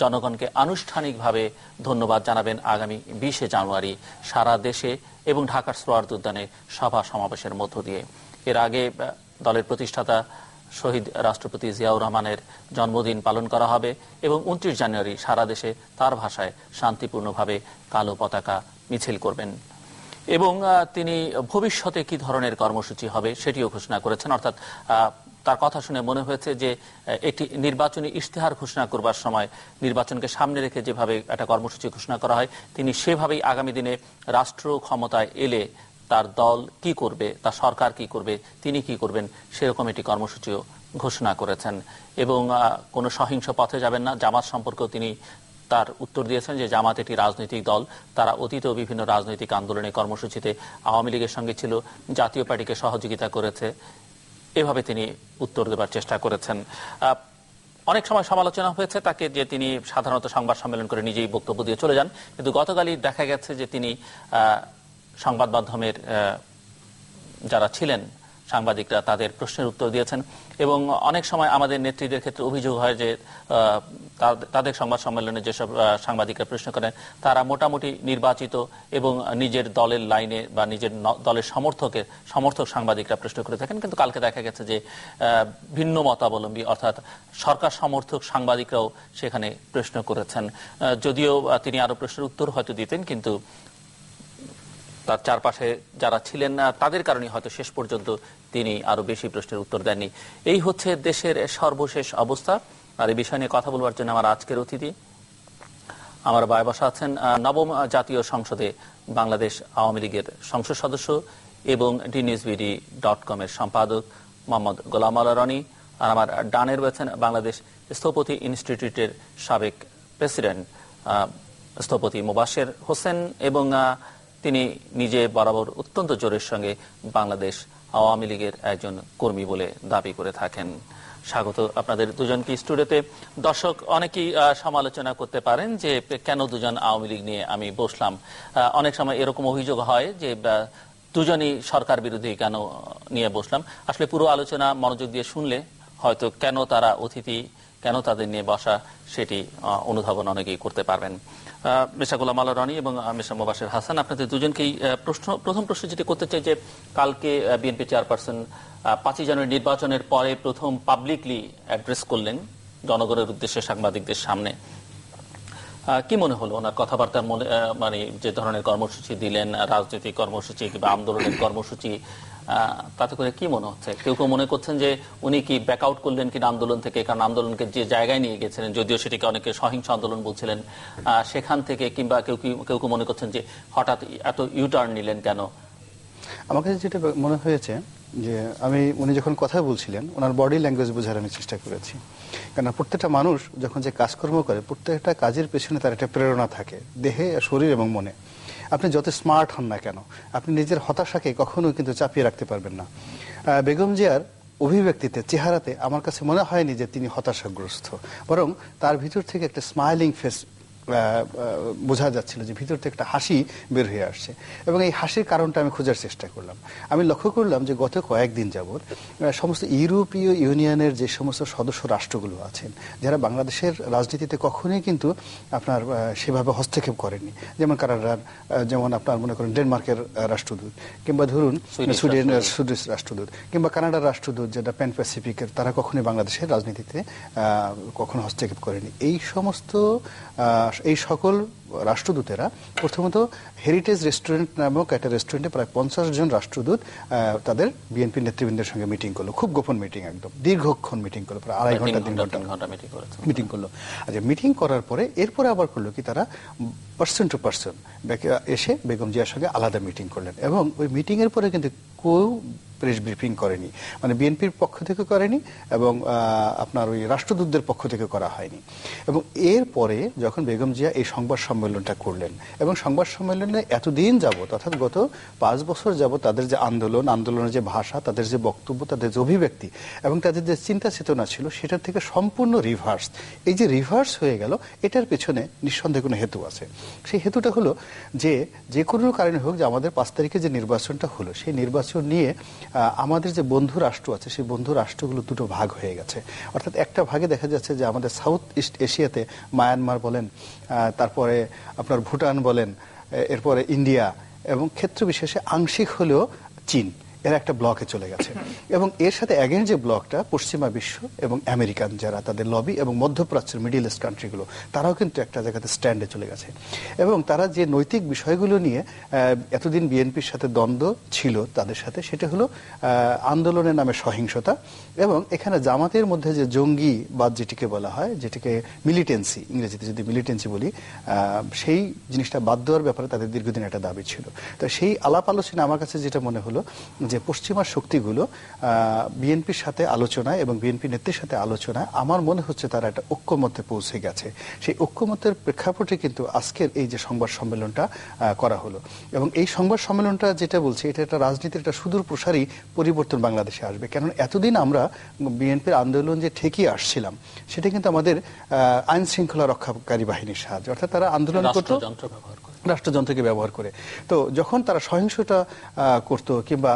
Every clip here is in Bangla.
জনগণকে আনুষ্ঠানিকভাবে ধন্যবাদ জানাবেন আগামী 20 জানুয়ারি সারা দেশে এবং ঢাকার সোহরাওয়ার্দী উদ্যানে সভা সমাবেশের মধ্য দিয়ে। এর আগে দলের প্রতিষ্ঠাতা শহীদ রাষ্ট্রপতি জিয়াউর রহমানের জন্মদিন পালন করা হবে এবং 29 জানুয়ারি সারা দেশে তার ভাষায় শান্তিপূর্ণভাবে কালো পতাকা মিছিল করবেন। এবং তিনি ভবিষ্যতে কি ধরনের কর্মসূচি হবে সেটিও ঘোষণা করেছেন। অর্থাৎ তার কথা শুনে মনে হয়েছে যে একটি নির্বাচনী ইশতেহার ঘোষণা করবার সময় নির্বাচনকে সামনে রেখে যেভাবে একটা কর্মসূচি ঘোষণা করা হয়, তিনি সেভাবেই আগামী দিনে রাষ্ট্র ক্ষমতায় এলে তার দল কি করবে, তার সরকার কি করবে, তিনি কি করবেন সেরকম একটি কর্মসূচিও ঘোষণা করেছেন। এবং কোনো সহিংস পথে যাবেন না। জামাত সম্পর্কেও তিনি তার উত্তর দিয়েছেন যে জামাত একটি রাজনৈতিক দল, তারা অতীতেও বিভিন্ন রাজনৈতিক আন্দোলনে কর্মসূচিতে আওয়ামী লীগের সঙ্গে ছিল, জাতীয় পার্টিকে সহযোগিতা করেছে, এভাবে তিনি উত্তর দেবার চেষ্টা করেছেন। অনেক সময় সমালোচনা হয়েছে তাকে যে তিনি সাধারণত সংবাদ সম্মেলন করে নিজেই বক্তব্য দিয়ে চলে যান, কিন্তু গতকালই দেখা গেছে যে তিনি সংবাদ মাধ্যমের যারা ছিলেন সাংবাদিকরা তাদের প্রশ্নের উত্তর দিয়েছেন। এবং অনেক সময় আমাদের নেত্রীদের ক্ষেত্রে অভিযোগ হয় যে তাদের সংবাদ সম্মেলনে যেসব সাংবাদিকরা প্রশ্ন করেন তারা মোটামুটি নির্বাচিত এবং নিজের দলের লাইনে বা নিজের দলের সমর্থক সাংবাদিকরা প্রশ্ন করে থাকেন। কিন্তু কালকে দেখা গেছে যে ভিন্ন মতাবলম্বী অর্থাৎ সরকার সমর্থক সাংবাদিকরাও সেখানে প্রশ্ন করেছেন। যদিও তিনি আরো প্রশ্নের উত্তর হয়তো দিতেন, কিন্তু তার চারপাশে যারা ছিলেন না তাদের কারণে হয়তো শেষ পর্যন্ত তিনি আরো বেশি প্রশ্নের উত্তর দেননি। এই হচ্ছে দেশের সর্বশেষ অবস্থা। আর এই বিষয় নিয়ে কথা বলবার জন্য আমার আজকের অতিথি, আমার বায় বসা আছেন নবম জাতীয় সংসদে বাংলাদেশ আওয়ামী লীগের সংসদ সদস্য এবং dnewsbd.com এর সম্পাদক মোহাম্মদ গোলাম মাওলা রনি, আর আমার ডানে রয়েছেন বাংলাদেশ স্থপতি ইনস্টিটিউটের সাবেক প্রেসিডেন্ট স্থপতি মোবাশের হোসেন, এবং তিনি নিজে বরাবর অত্যন্ত জোরের সঙ্গে বাংলাদেশ আওয়ামী লীগের একজন কর্মী বলে দাবি করে থাকেন। স্বাগত আপনাদের দুজনকে স্টুডিওতে। দর্শক অনেকেই সমালোচনা করতে পারেন যে কেন দুজন আওয়ামী লীগ নিয়ে আমি বসলাম। অনেক সময় এরকম অভিযোগ হয় যে দুজনই সরকার বিরোধী কেন নিয়ে বসলাম। আসলে পুরো আলোচনা মনোযোগ দিয়ে শুনলে হয়তো কেন তারা অতিথি, কেন তাদের নিয়ে বসা সেটি অনুধাবন অনেকেই করতে পারবেন। মিস্টার গোলাম মাওলা রনি এবং মিস্টার মোবাশের হাসান, আপনাদের দুজনকেই প্রথম প্রশ্ন যেটি করতে চাই যে কালকে বিএনপি চেয়ারপারসন 5 জানুয়ারি নির্বাচনের পরে প্রথম পাবলিকলি অ্যাড্রেস করলেন জনগণের উদ্দেশ্যে সাংবাদিকদের সামনে। কি মনে হলো ওনার কথাবার্তার মানে যে ধরনের কর্মসূচি দিলেন, রাজনৈতিক কর্মসূচি কিংবা আন্দোলনের কর্মসূচি, তাতে করে কি মনে হচ্ছে? কেউ কেউ মনে করছেন যে উনি কি ব্যাক আউট করলেন কিনা আন্দোলন থেকে, কারণ আন্দোলনকে যে জায়গায় নিয়ে গেছিলেন, যদিও সেটিকে অনেকে সহিংস আন্দোলন বলছিলেন, সেখান থেকে, কিংবা কেউ কেউ মনে করছেন যে হঠাৎ এত ইউটার্ন নিলেন কেন। আমার কাছে যেটা মনে হয়েছে যে উনি যখন কথা বলছিলেন ওনার বডি ল্যাঙ্গুয়েজ বোঝার আমি চেষ্টা করেছি। কারণ প্রত্যেকটা মানুষ যখন যে কাজকর্ম করে প্রত্যেকটা কাজের পেছনে তার একটা প্রেরণা থাকে, দেহে, শরীর এবং মনে। আপনি যত স্মার্ট হন না কেন, আপনি নিজের হতাশাকে কখনো কিন্তু চাপিয়ে রাখতে পারবেন না। বেগম জিয়ার অভিব্যক্তিতে, চেহারাতে আমার কাছে মনে হয়নি যে তিনি হতাশাগ্রস্ত, বরং তার ভিতর থেকে একটা স্মাইলিং ফেস বোঝা যাচ্ছিল, যে ভিতর থেকে একটা হাসি বের হয়ে আসছে। এবং এই হাসির কারণটা আমি খোঁজার চেষ্টা করলাম। আমি লক্ষ্য করলাম যে গত কয়েকদিন যাবৎ সমস্ত ইউরোপীয় ইউনিয়নের যে সমস্ত সদস্য রাষ্ট্রগুলো আছেন, যারা বাংলাদেশের রাজনীতিতে কখনোই কিন্তু আপনার সেভাবে হস্তক্ষেপ করেননি, যেমন কানাডার, যেমন আপনার মনে করেন ডেনমার্কের রাষ্ট্রদূত, কিংবা ধরুন সুইডিশ রাষ্ট্রদূত, কিংবা কানাডার রাষ্ট্রদূত যেটা প্যান প্যাসিফিকের, তারা কখনোই বাংলাদেশের রাজনীতিতে কখনো হস্তক্ষেপ করেনি। এই সকল রাষ্ট্রদূতেরা প্রথমত হেরিটেজ রেস্টুরেন্ট নামক একটা রেস্টুরেন্টে প্রায় 50 জন রাষ্ট্রদূত তাদের বিএনপি নেতৃবৃন্দের সঙ্গে মিটিং করলো। খুব গোপন মিটিং, একদম দীর্ঘক্ষণ মিটিং করলো, প্রায় 2.5 ঘন্টা 3 ঘন্টা মিটিং করলো। আচ্ছা, মিটিং করার পরে এরপরে আবার করলো কি, তারা পার্সন টু পার্সন এসে বেগম জিয়ার সঙ্গে আলাদা মিটিং করলেন। এবং ওই মিটিং এর পরে কিন্তু কেউ প্রেস ব্রিফিং করেনি, মানে বিএনপির পক্ষ থেকে করেনি এবং আপনার ওই রাষ্ট্রদূতদের পক্ষ থেকে করা হয়নি। এবং এরপরে যখন বেগম জিয়া এই সংবাদ সম্মেলনটা করলেন, এবং সংবাদ সম্মেলনে এতদিন যাবত, অর্থাৎ গত 5 বছর যাবত তাদের যে আন্দোলনের যে ভাষা, তাদের যে বক্তব্য, তাদের যে অভিব্যক্তি এবং তাদের যে চিন্তা চেতনা ছিল, সেটার থেকে সম্পূর্ণ রিভার্স। এই যে রিভার্স হয়ে গেল, এটার পেছনে নিঃসন্দেহে কোনো হেতু আছে। সেই হেতুটা হলো যে কোনো কারণে হোক, যে আমাদের 5 তারিখে যে নির্বাচনটা হলো, সেই নির্বাচন নিয়ে আমাদের যে বন্ধু রাষ্ট্র আছে সেই বন্ধু রাষ্ট্রগুলো দুটো ভাগ হয়ে গেছে। অর্থাৎ একটা ভাগে দেখা যাচ্ছে যে আমাদের সাউথ ইস্ট এশিয়াতে মায়ানমার বলেন, তারপরে আপনার ভুটান বলেন, এরপরে ইন্ডিয়া, এবং ক্ষেত্র বিশেষে আংশিক হলেও চীন, এরা একটা ব্লকে চলে গেছে। এবং এর সাথে অ্যাগেন্স্ট যে ব্লকটা পশ্চিমা বিশ্ব এবং আমেরিকান যারা তাদের লবি এবং মধ্যপ্রাচ্যের মিডিল ইস্ট কান্ট্রিগুলো, তারাও কিন্তু একটা জায়গাতে স্ট্যান্ডে চলে গেছে। এবং তারা যে নৈতিক বিষয়গুলো নিয়ে এতদিন বিএনপির সাথে দ্বন্দ্ব ছিল তাদের সাথে, সেটা হলো আন্দোলনের নামে সহিংসতা, এবং এখানে জামাতের মধ্যে যে জঙ্গিবাদ যেটিকে বলা হয়, যেটিকে মিলিটেন্সি, ইংরেজিতে যদি মিলিটেন্সি বলি, সেই জিনিসটা বাদ দেওয়ার ব্যাপারে তাদের দীর্ঘদিন একটা দাবি ছিল। তো সেই আলাপ আলোচনা আমার কাছে যেটা মনে হলো যে পশ্চিমা শক্তিগুলো বিএনপির সাথে আলোচনায় এবং বিএনপি নেত্রীর সাথে আলোচনায় আমার মনে হচ্ছে তারা একটা ঐক্যমত্যে পৌঁছে গেছে। সেই ঐক্যমত্যের প্রেক্ষাপটে কিন্তু আজকের এই যে সংবাদ সম্মেলনটা করা হলো, এবং এই সংবাদ সম্মেলনটা যেটা বলছে এটা একটা রাজনীতির একটা সুদূর প্রসারী পরিবর্তন বাংলাদেশে আসবে। কেন এতদিন আমরা বিএনপির আন্দোলন যে ঠেকিয়ে আসছিলাম সেটা কিন্তু আমাদের আইন শৃঙ্খলা রক্ষাকারী বাহিনীর সাহায্যে, অর্থাৎ তারা আন্দোলন করতো রাষ্ট্রযন্ত্রকে ব্যবহার করে। তো যখন তারা সহিংসতা করত কিংবা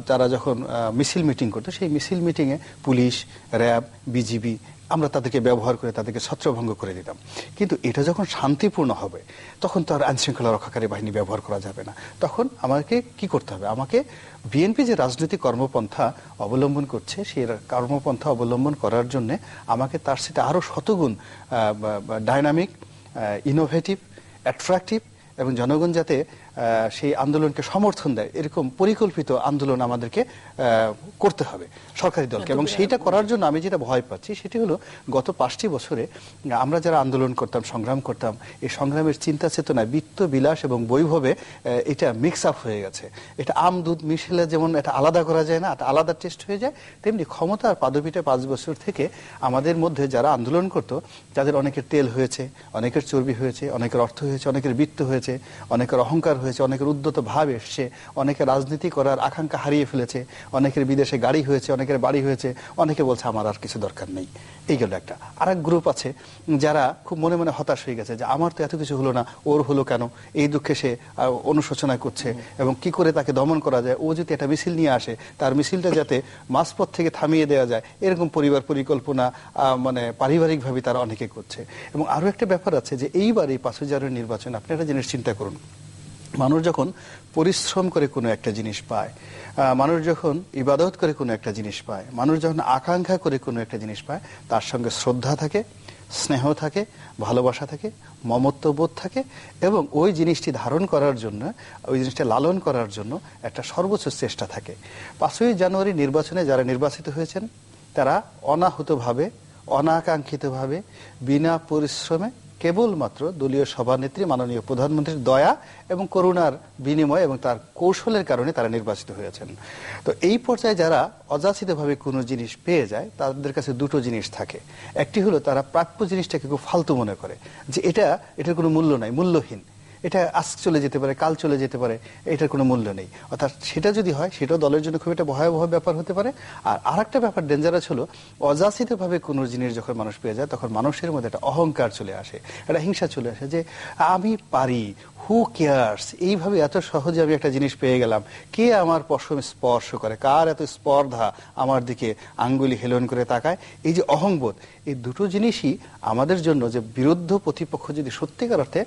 তারা যখন মিছিল মিটিং করতো, সেই মিছিল মিটিংয়ে পুলিশ, র্যাব, বিজিবি আমরা তাদেরকে ব্যবহার করে তাদেরকে ছত্রভঙ্গ করে দিতাম। কিন্তু এটা যখন শান্তিপূর্ণ হবে তখন তো আর আইনশৃঙ্খলা রক্ষাকারী বাহিনী ব্যবহার করা যাবে না। তখন আমাকে কি করতে হবে? আমাকে বিএনপি যে রাজনৈতিক কর্মপন্থা অবলম্বন করছে সেই কর্মপন্থা অবলম্বন করার জন্য আমাকে তার সাথে আরো শতগুণ ডাইনামিক, ইনোভেটিভ, অ্যাট্রাকটিভ এবং জনগণ যাতে সেই আন্দোলনকে সমর্থন দেয় এরকম পরিকল্পিত আন্দোলন আমাদেরকে করতে হবে সরকারি দলকে। এবং সেইটা করার জন্য আমি যেটা ভয় পাচ্ছি সেটি হলো গত 5টি বছরে আমরা যারা আন্দোলন করতাম, সংগ্রাম করতাম, এই সংগ্রামের চিন্তা চেতনায় বিত্ত বিলাস এবং বৈভবে এটা মিক্স আপ হয়ে গেছে। এটা আম দুধ মিশিয়ে যেমন এটা আলাদা করা যায় না, এটা আলাদা টেস্ট হয়ে যায়, তেমনি ক্ষমতার পাদপীঠে 5 বছর থেকে আমাদের মধ্যে যারা আন্দোলন করতো তাদের অনেকের তেল হয়েছে, অনেকের চর্বি হয়েছে, অনেকের অর্থ হয়েছে, অনেকের বিত্ত হয়েছে, অনেকের অহংকার হয়েছে, অনেকের উদ্যত ভাব এসছে, অনেকে রাজনীতি করার আকাঙ্ক্ষা হারিয়ে ফেলেছে, অনেকের বিদেশে গাড়ি হয়েছে, অনেকের বাড়ি হয়েছে, অনেকে বলছে আমার আর কিছু দরকার নেই। এই গেল একটা। আর এক গ্রুপ আছে যারা খুব মনে মনে হতাশ হয়ে গেছে যে আমার তো এত কিছু হলো না, ওর হলো কেন, এই দুঃখে সে অনুশোচনা করছে এবং কি করে তাকে দমন করা যায়, ও যদি একটা মিছিল নিয়ে আসে তার মিছিলটা যাতে মাঝপথ থেকে থামিয়ে দেওয়া যায় এরকম পরিবার পরিকল্পনা মানে পারিবারিকভাবে তারা অনেকে করছে। এবং আরো একটা ব্যাপার আছে যে এইবার এই 5 হাজারের নির্বাচন আপনি একটা জিনিস চিন্তা করুন, মানুষ যখন পরিশ্রম করে কোনো একটা জিনিস পায়, মানুষ যখন ইবাদত করে কোনো একটা জিনিস পায়, মানুষ যখন আকাঙ্ক্ষা করে কোনো একটা জিনিস পায়, তার সঙ্গে শ্রদ্ধা থাকে, স্নেহ থাকে, ভালোবাসা থাকে, মমত্ববোধ থাকে, এবং ওই জিনিসটি ধারণ করার জন্য, ওই জিনিসটা লালন করার জন্য একটা সর্বোচ্চ চেষ্টা থাকে। 5ই জানুয়ারি নির্বাচনে যারা নির্বাচিত হয়েছেন তারা অনাহুতভাবে, অনাকাঙ্ক্ষিতভাবে, বিনা পরিশ্রমে কেবলমাত্র দলীয় সভানেত্রী মাননীয় প্রধানমন্ত্রীর দয়া এবং করুণার বিনিময় এবং তার কৌশলের কারণে তারা নির্বাচিত হয়েছেন। তো এই পর্যায়ে যারা অযাচিতভাবে কোনো জিনিস পেয়ে যায় তাদের কাছে দুটো জিনিস থাকে। একটি হলো তারা প্রাপ্য জিনিসটাকে খুব ফালতু মনে করে যে এটার কোনো মূল্য নাই, মূল্যহীন, এটা আজ চলে যেতে পারে, কাল চলে যেতে পারে, এটার কোনো মূল্য নেই। অর্থাৎ সেটা যদি হয় সেটাও দলের জন্য খুব একটা ভয়াবহ ব্যাপার হতে পারে। আর আরেকটা ব্যাপার ডেঞ্জারাস হলো অযাচিতভাবে কোনো জিনিস যখন মানুষ পেয়ে যায় তখন মানুষের মধ্যে একটা অহংকার চলে আসে, একটা হিংসা চলে আসে যে আমি পারি, হু কেয়ার্স, এইভাবে এত সহজে আমি একটা জিনিস পেয়ে গেলাম, কে আমার পশমে স্পর্শ করে, কার এত স্পর্ধা আমার দিকে আঙ্গুলি হেলন করে তাকায়, এই যে অহংবোধ, এই দুটো জিনিসই আমাদের জন্য যে বিরুদ্ধ প্রতিপক্ষ যদি সত্যিকার অর্থে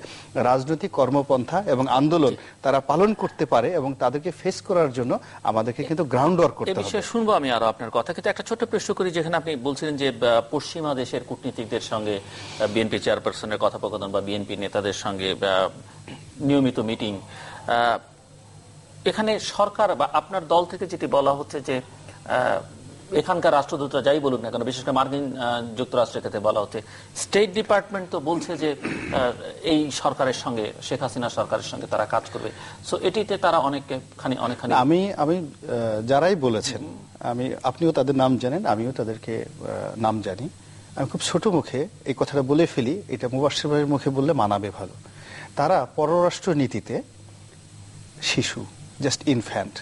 রাজনৈতিক কর্মপন্থা এবং আন্দোলন তারা পালন করতে পারে এবং তাদেরকে ফেস করার জন্য আমাদেরকে কিন্তু গ্রাউন্ড ওয়ার্ক করতে হবে। এই বিষয়ে শুনবো আমি আরো আপনার কথা, কিন্তু একটা ছোট্ট প্রশ্ন করি, যেখানে আপনি বলছিলেন যে পশ্চিমা দেশের কূটনীতিকদের সঙ্গে বিএনপি চেয়ারপারসনের কথোপকথন বা বিএনপি নেতাদের সঙ্গে নিয়মিত মিটিং, এখানে সরকার বা আপনার দল থেকে যেটি বলা হচ্ছে যে এখানকার রাষ্ট্রদূতরা যাই বলুন না কেন, বিশেষ করে মার্কিন যুক্তরাষ্ট্রের ক্ষেত্রে বলা হচ্ছে, স্টেট ডিপার্টমেন্ট তো বলছে যে এই সরকারের সঙ্গে, শেখ হাসিনা সরকারের সঙ্গে তারা কাজ করবে। সো এটিতে তারা অনেকখানি আমি যারাই বলেছেন, আপনিও তাদের নাম জানেন, আমিও তাদেরকে নাম জানি, আমি খুব ছোট মুখে এই কথাটা বলে ফেলি, এটা মুবাশশির ভাইয়ের মুখে বললে মানাবে ভালো। তারা পররাষ্ট্র নীতিতে শিশু, জাস্ট ইনফ্যান্ট,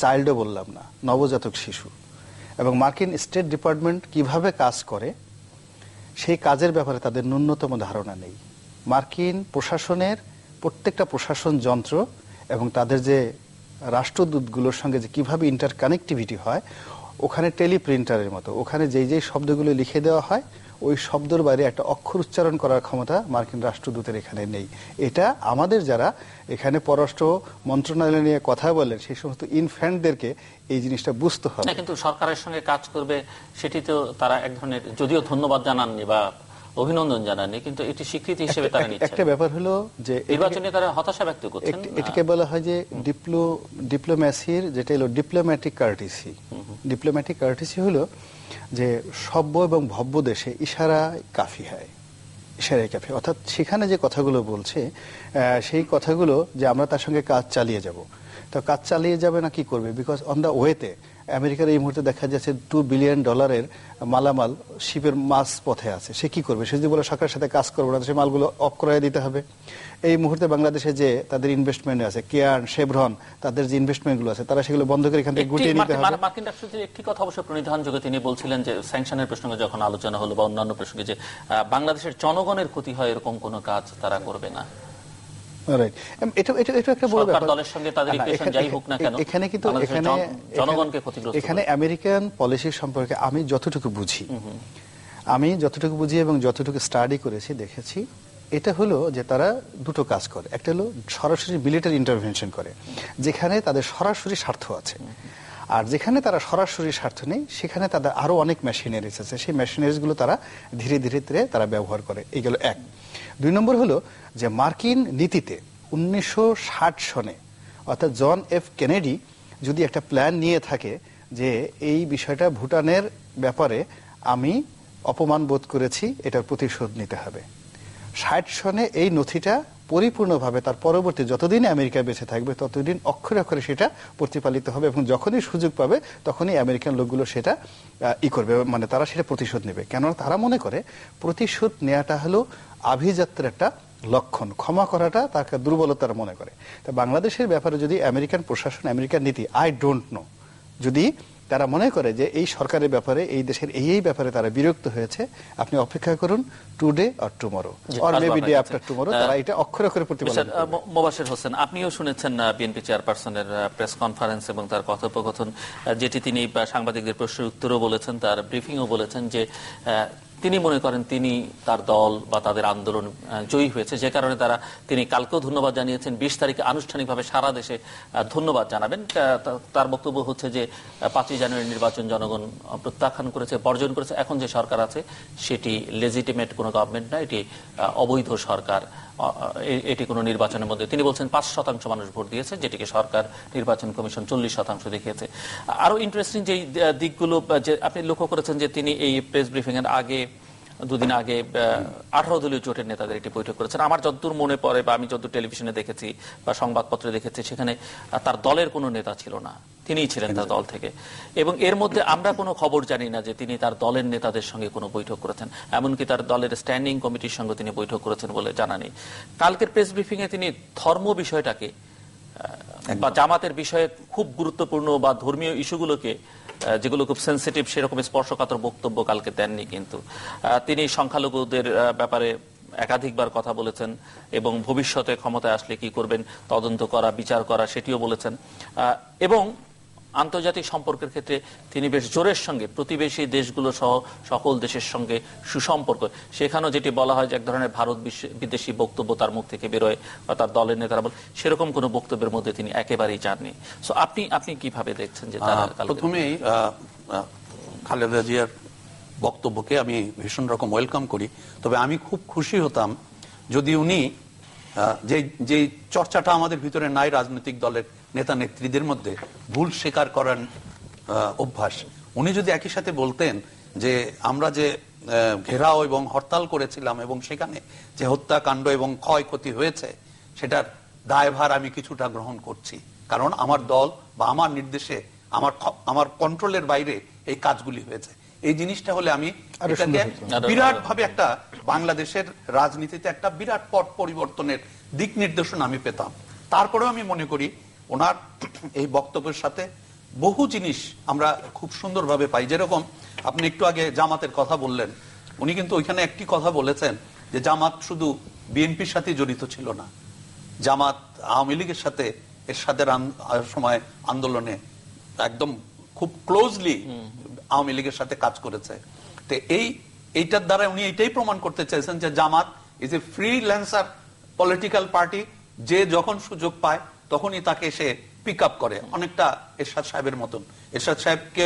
চাইল্ডও বললাম না, নবজাতক শিশু, এবং মার্কিন স্টেট ডিপার্টমেন্ট কিভাবে কাজ করে সেই কাজের ব্যাপারে তাদের ন্যূনতম ধারণা নেই। মার্কিন প্রশাসনের প্রত্যেকটা প্রশাসন যন্ত্র এবং তাদের যে রাষ্ট্রদূতগুলোর সঙ্গে যে কিভাবে ইন্টারকানেক্টিভিটি হয়, ওখানে টেলিপ্রিন্টারের মতো ওখানে যেই শব্দগুলো লিখে দেওয়া হয় ওই শব্দের বাইরে একটা অক্ষর উচ্চারণ করার ক্ষমতা মার্কিন রাষ্ট্রদূতের এখানে নেই। এটা আমাদের যারা এখানে পররাষ্ট্র মন্ত্রণালয় নিয়ে কথা বলেন সেই সমস্ত ইনফ্যান্টদেরকে এই জিনিসটা বুঝতে হবে। কিন্তু সরকারের সঙ্গে কাজ করবে সেটি তো তারা এক ধরনের, যদিও ধন্যবাদ জানাননি বা অভিনন্দন জানাননি, কিন্তু এটি স্বীকৃতি হিসেবে তারা নিচ্ছে। একটা ব্যাপার হলো যে নির্বাচনে তারা হতাশা ব্যক্ত করছেন। এটাকে বলা হয় যে ডিপ্লোম্যাসির যেটা হলো ডিপ্লোম্যাটিক কার্টিসি। ডিপ্লোম্যাটিক কার্টিসি হলো যে সভ্য এবং ভব্য দেশে ইশারায় কাফি হয়, ইশারায় কাফি, অর্থাৎ সেখানে যে কথাগুলো বলছে সেই কথাগুলো যে আমরা তার সঙ্গে কাজ চালিয়ে যাব। তো কাজ চালিয়ে যাবে না কি করবে, বিকজ অন দ্য ওয়েতে আমেরিকার এই মুহূর্তে দেখা যাচ্ছে $2 বিলিয়ন মালামাল শিপের মাছ পথে আছে। সে কি করবে? সে যদি বলে সরকারের সাথে কাজ করবো না, সে মালগুলো অক্রয় দিতে হবে। এই মুহূর্তে বাংলাদেশে যে তাদের ইনভেস্টমেন্ট আছে, কেয়ার্ন, শেভরন, তাদের যে ইনভেস্টমেন্টগুলো আছে তারা সেগুলো বন্ধ করে এখান থেকে গুটিয়ে নিতে হবে। মার্কিন রাষ্ট্রদূতের একটি কথা অবশ্য প্রণিধানযোগ্য, তিনি বলছিলেন যে স্যাংশনের প্রসঙ্গে যখন আলোচনা হলো বা অন্যান্য প্রসঙ্গে যে বাংলাদেশের জনগণের ক্ষতি হয় এরকম কোনো কাজ তারা করবে না। এখানে আমেরিকান পলিসি সম্পর্কে আমি যতটুকু বুঝি এবং যতটুকু স্টাডি করেছি দেখেছি, এটা হলো যে তারা দুটো কাজ করে। একটা হলো সরাসরি মিলিটারি ইন্টারভেনশন করে যেখানে তাদের সরাসরি স্বার্থ আছে, আর যেখানে তারা সরাসরি স্বার্থ নেই সেখানে তাদের আরো অনেক মেশিনারিজ আছে, সেই মেশিনারিজ গুলো তারা ধীরে ধীরে তারা ব্যবহার করে। এই গেল এক। 2 নম্বর হলো যে মার্কিন নীতিতে 1960 সনে অর্থাৎ জন এফ কেনেডি যদি একটা প্ল্যান নিয়ে থাকে যে এই বিষয়টা ভুটানের ব্যাপারে আমি অপমান বোধ করেছি, এটার প্রতিশোধ নিতে হবে, 60 সনে এই নথিটা পরিপূর্ণভাবে তার পরবর্তী যতদিন আমেরিকা বেঁচে থাকবে ততদিন অক্ষরে অক্ষরে সেটা প্রতিপালিত হবে, এবং যখনই সুযোগ পাবে তখনই আমেরিকান লোকগুলো সেটা করবে, মানে তারা সেটা প্রতিশোধ নেবে। কেননা তারা মনে করে প্রতিশোধ নেওয়াটা হলো আভিজাত্যের একটা লক্ষণ, ক্ষমা করাটা তার দুর্বলতার মনে করে। তা বাংলাদেশের ব্যাপারে যদি আমেরিকান প্রশাসন, আমেরিকান নীতি, আই ডোন্ট নো, যদি তারা মনে করে যে এই সরকারের ব্যাপারে, এই দেশের এই ব্যাপারে তারা বিরক্ত হয়েছে, আপনি অপেক্ষা করুন today or tomorrow or maybe day after tomorrow, তারা এটা অক্ষরে অক্ষরে প্রতিপালন করবে। মোবাশ্বের হোসেন, আপনিও শুনেছেন বিএনপি চেয়ারপারসনের প্রেস কনফারেন্স এবং তার কথোপকথন, যেটি তিনি সাংবাদিকদের প্রশ্নের উত্তরও বলেছেন, তার ব্রিফিংও বলেছেন যে তিনি মনে করেন তিনি, তার দল বা তাদের আন্দোলন জয়ী হয়েছে, যে কারণে তিনি কালকেও ধন্যবাদ জানিয়েছেন, 20 তারিখে আনুষ্ঠানিকভাবে সারা দেশে ধন্যবাদ জানাবেন। তার বক্তব্য হচ্ছে যে 5ই জানুয়ারি নির্বাচন জনগণ প্রত্যাখ্যান করেছে, বর্জন করেছে, এখন যে সরকার আছে সেটি লেজিটিমেট কোনো গভর্নমেন্ট না, এটি অবৈধ সরকার, এটি কোনো নির্বাচনের মধ্যে, তিনি বলছেন 5% মানুষ ভোট দিয়েছে, যেটিকে সরকার নির্বাচন কমিশন 40% দেখিয়েছে। আরো ইন্টারেস্টিং যে দিকগুলো যে আপনি লক্ষ্য করেছেন যে তিনি এই প্রেস ব্রিফিং এর আগে, 2 দিন আগে 18 দলীয় জোটের নেতাদের একটি বৈঠক করেছেন। আমার যতদূর মনে পড়ে বা আমি যতদূর টেলিভিশনে দেখেছি বা সংবাদপত্রে দেখেছি, সেখানে তার দলের কোনো নেতা ছিল না, তিনিই ছিলেন তার দল থেকে, এবং এর মধ্যে আমরা কোনো খবর জানি না যে তিনি তার দলের নেতাদের সঙ্গে কোনো বৈঠক করেছেন, এমনকি তার দলের স্ট্যান্ডিং কমিটির সঙ্গে তিনি বৈঠক করেছেন বলে জানা নেই। কালকের প্রেস ব্রিফিং এ তিনি ধর্ম বিষয়টাকে বা জামাতের বিষয়ে খুব গুরুত্বপূর্ণ বা ধর্মীয় ইস্যুগুলোকে, যেগুলো খুব সেনসিটিভ, সেরকম স্পর্শকাতর বক্তব্য কালকে দেননি। কিন্তু তিনি সংখ্যালঘুদের ব্যাপারে একাধিকবার কথা বলেছেন এবং ভবিষ্যতে ক্ষমতায় আসলে কি করবেন, তদন্ত করা, বিচার করা, সেটিও বলেছেন। এবং আন্তর্জাতিক সম্পর্কের ক্ষেত্রে তিনি বেশ জোরের সঙ্গে প্রতিবেশী দেশগুলো সহ সকল দেশের সঙ্গে সুসম্পর্ক, সেখানেও যেটি বলা হয় যে এক ধরনের ভারত বিদেশি বক্তব্য তার মুখ থেকে বেরোয় বা তার দলের নেতারা বল, সেরকম কোনো বক্তব্যের মধ্যে তিনি একেবারেই যাননি। সো আপনি কিভাবে দেখছেন যে তারা? প্রথমেই খালেদা জিয়ার বক্তব্যকে আমি ভীষণ রকম ওয়েলকাম করি, তবে আমি খুব খুশি হতাম যদি উনি যে চর্চাটা আমাদের ভিতরে নাই রাজনৈতিক দলের নেতা নেত্রীদের মধ্যে, ভুল স্বীকার করার অভ্যাস, উনি যদি একই সাথে বলতেন যে আমরা যে ঘেরাও এবং হরতাল করেছিলাম এবং সেখানে যে হত্যাকাণ্ড এবং ক্ষয়ক্ষতি হয়েছে সেটার দায়ভার আমি কিছুটা গ্রহণ করছি, কারণ আমার দল বা আমার নির্দেশে আমার কন্ট্রোলের বাইরে এই কাজগুলি হয়েছে। এই জিনিসটা হলে আমি এটাকে বিরাট ভাবে একটা বাংলাদেশের রাজনীতিতে একটা বিরাট পট পরিবর্তনের দিক নির্দেশনা আমি পেতাম। তারপরেও আমি মনে করি ওনার এই বক্তব্যের সাথে বহু জিনিস আমরা খুব সুন্দরভাবে পাই। যেরকম আপনি একটু আগে জামাতের কথা বললেন, উনি কিন্তু ওইখানে একটি কথা বলেছেন যে জামাত শুধু বিএনপির সাথে জড়িত ছিল না, জামাত আওয়ামী লীগের সাথে এরশাদের সময় আন্দোলনে একদম খুব ক্লোজলি আওয়ামী লীগের সাথে কাজ করেছে। তো এইটার দ্বারা উনি এইটাই প্রমাণ করতে চাইছেন যে Jamaat is a freelancer political party, যে যখন সুযোগ পায় তখনই তাকে সে পিক আপ করে, অনেকটা এরশাদ সাহেবের মতন। এরশাদ সাহেবকে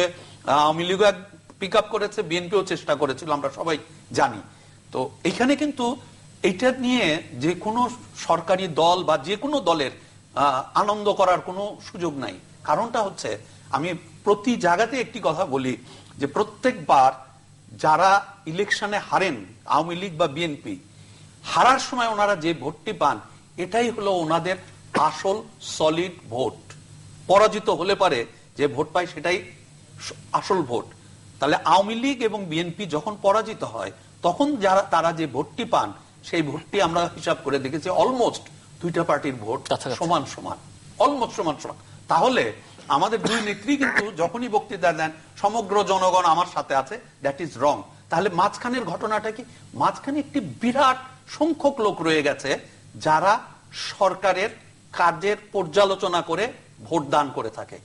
আওয়ামী লীগও পিক আপ করেছে, বিএনপিও চেষ্টা করেছিল, আমরা সবাই জানি। তো এখানে কিন্তু এইটা নিয়ে যে কোনো সরকারি দল বা যে কোনো দলের আনন্দ করার কোনো সুযোগ নাই। কারণটা হচ্ছে, আমি প্রতি জায়গাতে একটি কথা বলি যে প্রত্যেকবার যারা ইলেকশনে হারেন, আওয়ামী লীগ বা বিএনপি, হারার সময় ওনারা যে ভোটটি পান এটাই হলো ওনাদের আসল সলিড ভোট। পরাজিত হলে পারে যে ভোট পায় সেটাই আসল ভোট। তাহলে আওয়ামী লীগ এবং বিএনপি যখন পরাজিত হয় তখন তারা যে ভোটটি পান সেই ভোটটি আমরা হিসাব করে দেখেছি অলমোস্ট দুইটা পার্টির ভোট সমান সমান, অলমোস্ট সমান সমান। তাহলে আমাদের দুই নেত্রী কিন্তু যখনই বক্তৃতা দেন সমগ্র জনগণ আমার সাথে আছে, দ্যাট ইজ রং। তাহলে মাঝখানের ঘটনাটা কি? মাঝখানে একটি বিরাট সংখ্যক লোক রয়ে গেছে যারা সরকারের কাজের পর্যালোচনা করে ভোট দান করে থাকে।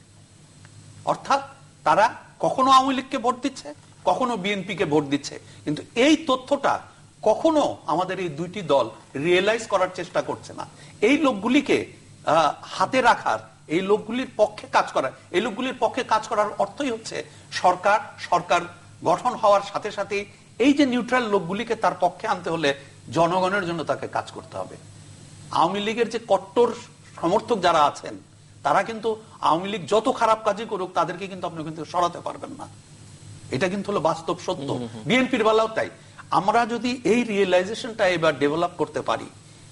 অর্থাৎ তারা কখনো আওয়ামী লীগকে ভোট দিচ্ছে, কখনো বিএনপিকে ভোট দিচ্ছে। কিন্তু এই তথ্যটা কখনো আমাদের এই দুইটি দল রিয়েলাইজ করার চেষ্টা করছে না। এই লোকগুলিকে হাতে রাখার, এই লোকগুলির পক্ষে কাজ করার, এই লোকগুলির পক্ষে কাজ করার অর্থই হচ্ছে সরকার গঠন হওয়ার সাথে সাথে এই যে নিউট্রাল লোকগুলিকে তার পক্ষে আনতে হলে জনগণের জন্য তাকে কাজ করতে হবে। আওয়ামী লীগের যে কট্টর সমর্থক যারা আছেন তারা কিন্তু আওয়ামী লীগ যত খারাপ কাজই করুক তাদেরকে কিন্তু আপনি কিন্তু সরাতে পারবেন না। এটা কিন্তু হলো বাস্তব সত্য। বিএনপির বেলাও তাই। আমরা যদি এই রিয়েলাইজেশনটা এবার ডেভেলপ করতে পারি,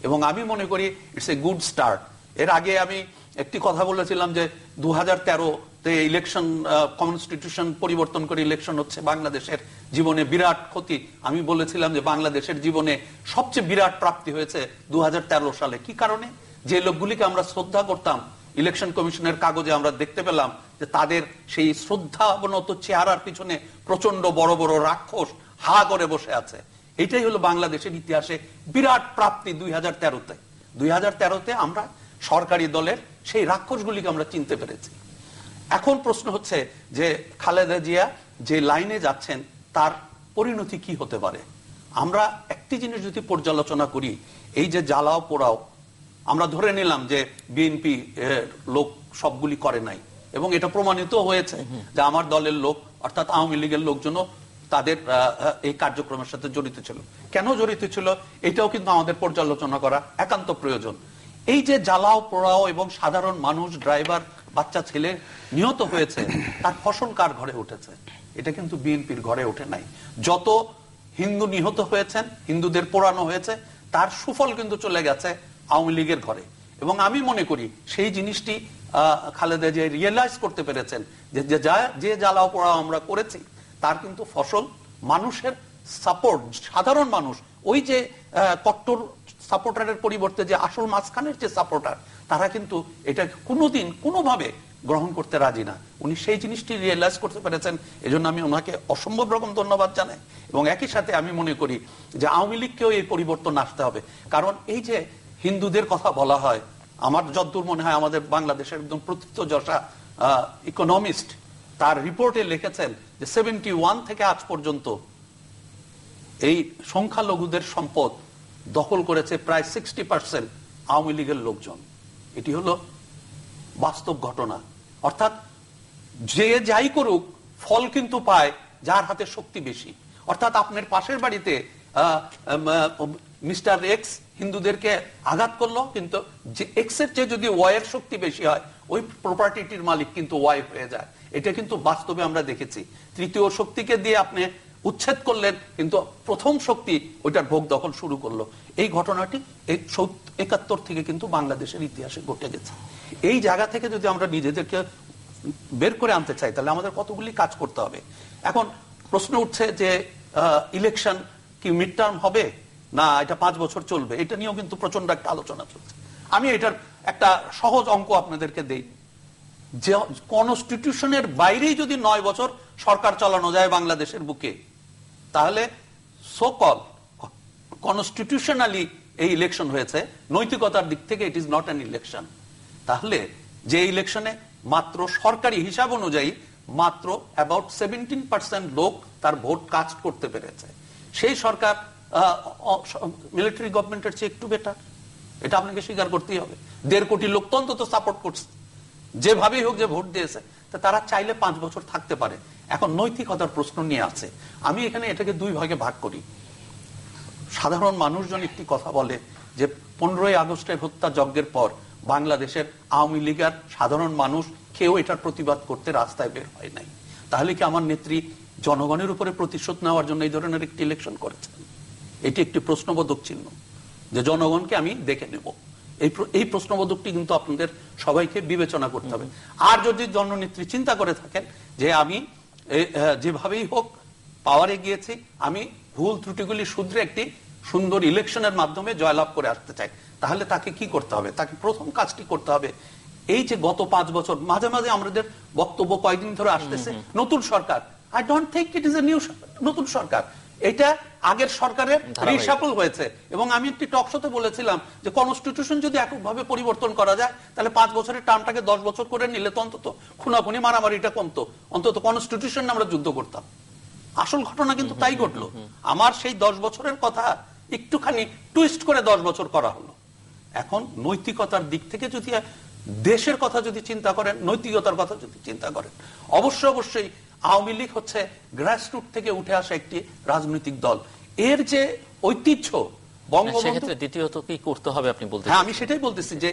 এবং আমি মনে করি ইটস এ গুড স্টার্ট। এর আগে আমি একটি কথা বলেছিলাম যে 2013-তে ইলেকশন, কনস্টিটিউশন পরিবর্তন করে ইলেকশন হচ্ছে, বাংলাদেশের জীবনে বিরাট ক্ষতি। আমি বলেছিলাম যে বাংলাদেশের জীবনে সবচেয়ে বিরাট প্রাপ্তি হয়েছে 2013 সালে। কি কারণে? যে লোকগুলিকে আমরা শ্রদ্ধা করতাম, ইলেকশন কমিশনের কাগজে আমরা দেখতে পেলাম যে তাদের সেই শ্রদ্ধাবনত চেহারার পিছনে প্রচন্ড বড় বড় রাক্ষস হা করে বসে আছে। এটাই হলো বাংলাদেশের ইতিহাসে বিরাট প্রাপ্তি 2013-তে। 2013-তে আমরা সরকারি দলের সেই রাক্ষসগুলিকে আমরা চিনতে পেরেছি। এখন প্রশ্ন হচ্ছে যে খালেদা জিয়া যে লাইনে যাচ্ছেন তার পরিণতি কি হতে পারে। আমরা একটি জিনিস যদি পর্যালোচনা করি, এই যে জ্বালাও পোড়াও, আমরা ধরে নিলাম যে বিএনপি লোক সবগুলি করে নাই, এবং এটা প্রমাণিত হয়েছে যে আমার দলের লোক অর্থাৎ আওয়ামী লীগের লোকজনও তাদের এই কার্যক্রমের সাথে জড়িত ছিল। কেন জড়িত ছিল এটাও কিন্তু আমাদের পর্যালোচনা করা একান্ত প্রয়োজন। এই যে জ্বালাও পোড়াও এবং সাধারণ মানুষ, ড্রাইভার, বাচ্চা ছেলে নিহত হয়েছে, তার ফসল কার ঘরে উঠেছে? এটা কিন্তু বিএনপির ঘরে ওঠে নাই। যত হিন্দু নিহত হয়েছেন, হিন্দুদের পোড়ানো হয়েছে, তার সুফল কিন্তু চলে গেছে আওয়ামী লীগের ঘরে। এবং আমি মনে করি সেই জিনিসটি খালেদা জিয়া রিয়েলাইজ করতে পেরেছেন যে জ্বালাও পোড়াও আমরা করেছি তার কিন্তু ফসল মানুষের সাপোর্ট, সাধারণ মানুষ, ওই যে কট্টর সাপোর্টারের পরিবর্তে যে আসল মাঝখানের যে সাপোর্টার, তারা কিন্তু এটা কোনোদিন কোনোভাবে গ্রহণ করতে রাজি না। উনি সেই জিনিসটি রিয়েলাইজ করতে পেরেছেন, এজন্য আমি ওনাকে অসম্ভব রকম ধন্যবাদ জানাই। এবং একই সাথে আমি মনে করি যে আওয়ামী লীগকেও এই পরিবর্তন আসতে হবে। কারণ এই যে হিন্দুদের কথা বলা হয়, আমার যতদূর মনে হয় আমাদের বাংলাদেশের একদম প্রথিতযশা ইকোনমিস্ট তার রিপোর্টে লিখেছেন যে 71 থেকে আজ পর্যন্ত এই সংখ্যালঘুদের সম্পদ দখল করেছে প্রায় 60% আওয়ামী লীগের লোকজন। এটি হলো বাস্তব ঘটনা। অর্থাৎ যে যাই করুক ফল কিন্তু পায় যার হাতে শক্তি বেশি। অর্থাৎ আপনার পাশের বাড়িতে মিস্টার এক্স হিন্দুদেরকে আঘাত করলো, কিন্তু যে এক্স এর চেয়ে যদি ওয়াই এর শক্তি বেশি হয় ওই প্রপার্টিটির মালিক কিন্তু ওয়াই হয়ে যায়। এটা কিন্তু বাস্তবে আমরা দেখেছি। তৃতীয় শক্তিকে দিয়ে আপনি উচ্ছেদ করলেন, কিন্তু প্রথম শক্তি ওইটার ভোগ দখল শুরু করলো। এই ঘটনাটি 71 থেকে কিন্তু বাংলাদেশের ইতিহাসে ঘটে গেছে। এই জায়গা থেকে যদি আমরা নিজেদেরকে বের করে আনতে চাই তাহলে আমাদের কতগুলি কাজ করতে হবে। এখন প্রশ্ন উঠছে যে ইলেকশন কি মিড টার্ম হবে না এটা 5 বছর চলবে, এটা নিয়েও কিন্তু প্রচন্ড একটা আলোচনা চলছে। আমি এটার একটা সহজ অঙ্ক আপনাদেরকে দেই, যে কনস্টিটিউশনের বাইরেই যদি 9 বছর সরকার চালানো যায় বাংলাদেশের বুকে, তাহলে সোকল কনস্টিটিউশনালি এই ইলেকশন হয়েছে, নৈতিকতার দিক থেকে it is not an election. তাহলে যে ইলেকশনে মাত্র সরকারি হিসাব অনুযায়ী মাত্র অ্যাবাউট 17% লোক তার ভোট কাস্ট করতে পেরেছে, সেই সরকার মিলিটারি গভর্নমেন্টের চেয়ে একটু বেটার, এটা আপনাকে স্বীকার করতেই হবে। 1.5 কোটি লোক তো অন্তত সাপোর্ট করছে, যেভাবেই হোক যে ভোট দিয়েছে, তা তারা চাইলে 5 বছর থাকতে পারে। এখন নৈতিকতার প্রশ্ন নিয়ে আছে। আমি এখানে এটাকে 2 ভাগে ভাগ করি। সাধারণ মানুষজন একটি কথা বলে যে 15ই আগস্টের হত্যা যজ্ঞের পর বাংলাদেশের আওয়ামী লীগের সাধারণ মানুষ কেউ এটার প্রতিবাদ করতে রাস্তায় বের হয় নাই। তাহলে কি আমার নেত্রী জনগণের উপরে প্রতিশোধ নেওয়ার জন্য এই ধরনের একটি ইলেকশন করেছেন? এটি একটি প্রশ্নবোধক চিহ্ন, যে জনগণকে আমি দেখে নেব। এই প্রশ্নবোধকটি কিন্তু আপনাদের সবাইকে বিবেচনা করতে হবে। আর যদি জননেত্রী চিন্তা করে থাকেন যে আমি যেভাবেই হোক পাওয়ারে গিয়েছি, আমি ভুল ত্রুটিগুলি শুধরে একটি সুন্দর ইলেকশনের মাধ্যমে জয়লাভ করে আসতে চাই, তাহলে তাকে কি করতে হবে? তাকে প্রথম কাজটি করতে হবে, এই যে গত 5 বছর মাঝে মাঝে আমাদের বক্তব্য কয়েকদিন ধরে আসতেছে নতুন সরকার, I don't think it is a new নতুন সরকার, এটা আগের সরকারের রিশাফল হয়েছে। এবং আমি একটি টক শোতে বলেছিলাম যে কনস্টিটিউশন যদি এককভাবে পরিবর্তন করা যায়, তাহলে 5 বছরের টার্মটাকে 10 বছর করে নিলে তো অন্তত খুনাখুনি মারামারিটা কমতো, অন্তত কনস্টিটিউশন আমরা যুদ্ধ করতাম। আসল ঘটনা কিন্তু তাই ঘটলো। আমার সেই 10 বছরের কথা একটুখানি টুইস্ট করে 10 বছর করা হলো। এখন নৈতিকতার দিক থেকে যদি দেশের কথা যদি চিন্তা করেন, নৈতিকতার কথা যদি চিন্তা করেন, অবশ্যই আওয়ামী লীগ হচ্ছে গ্রাসরুট থেকে উঠে আসা একটি রাজনৈতিক দল। এর যে ঐতিহ্য সেক্ষেত্রে দ্বিতীয়ত কি করতে হবে আপনি বলতে? হ্যাঁ, আমি সেটাই বলতেছি যে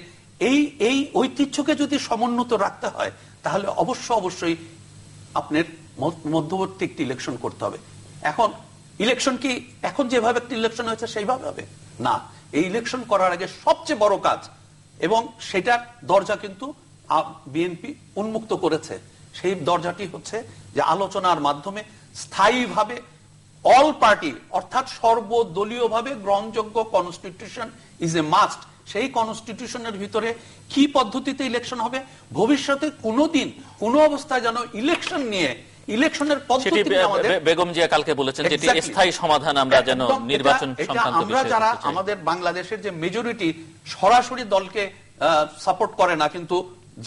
এই ঐতিহ্যকে যদি সমুন্নত রাখতে হয়, তাহলে অবশ্যই আপনার মধ্যবর্তী একটি ইলেকশন করতে হবে। এখন ইলেকশন কি এখন যেভাবে একটি ইলেকশন হয়েছে সেইভাবে হবে না। এই ইলেকশন করার আগে সবচেয়ে বড় কাজ, এবং সেটার দরজা কিন্তু বিএনপি উন্মুক্ত করেছে, সেই দরজাটি হচ্ছে যে আলোচনার মাধ্যমে স্থায়ীভাবে অল পার্টি অর্থাৎ সর্বদলীয়ভাবে গ্রহণযোগ্য কনস্টিটিউশন ইজ এ মাস্ট। সেই কনস্টিটিউশনের ভিতরে কি পদ্ধতিতে ইলেকশন হবে, ভবিষ্যতে কোনোদিন কোনো অবস্থায় যেন ইলেকশন নিয়ে ইলেকশনের পদ্ধতি আমাদের বেগম জিয়া কালকে বলেছেন যে এটি স্থায়ী সমাধান আমরা যেন নির্বাচন সংক্রান্ত আমরা যারা আমাদের বাংলাদেশের যে মেজরিটি সরাসরি দলকে সাপোর্ট করে না, কিন্তু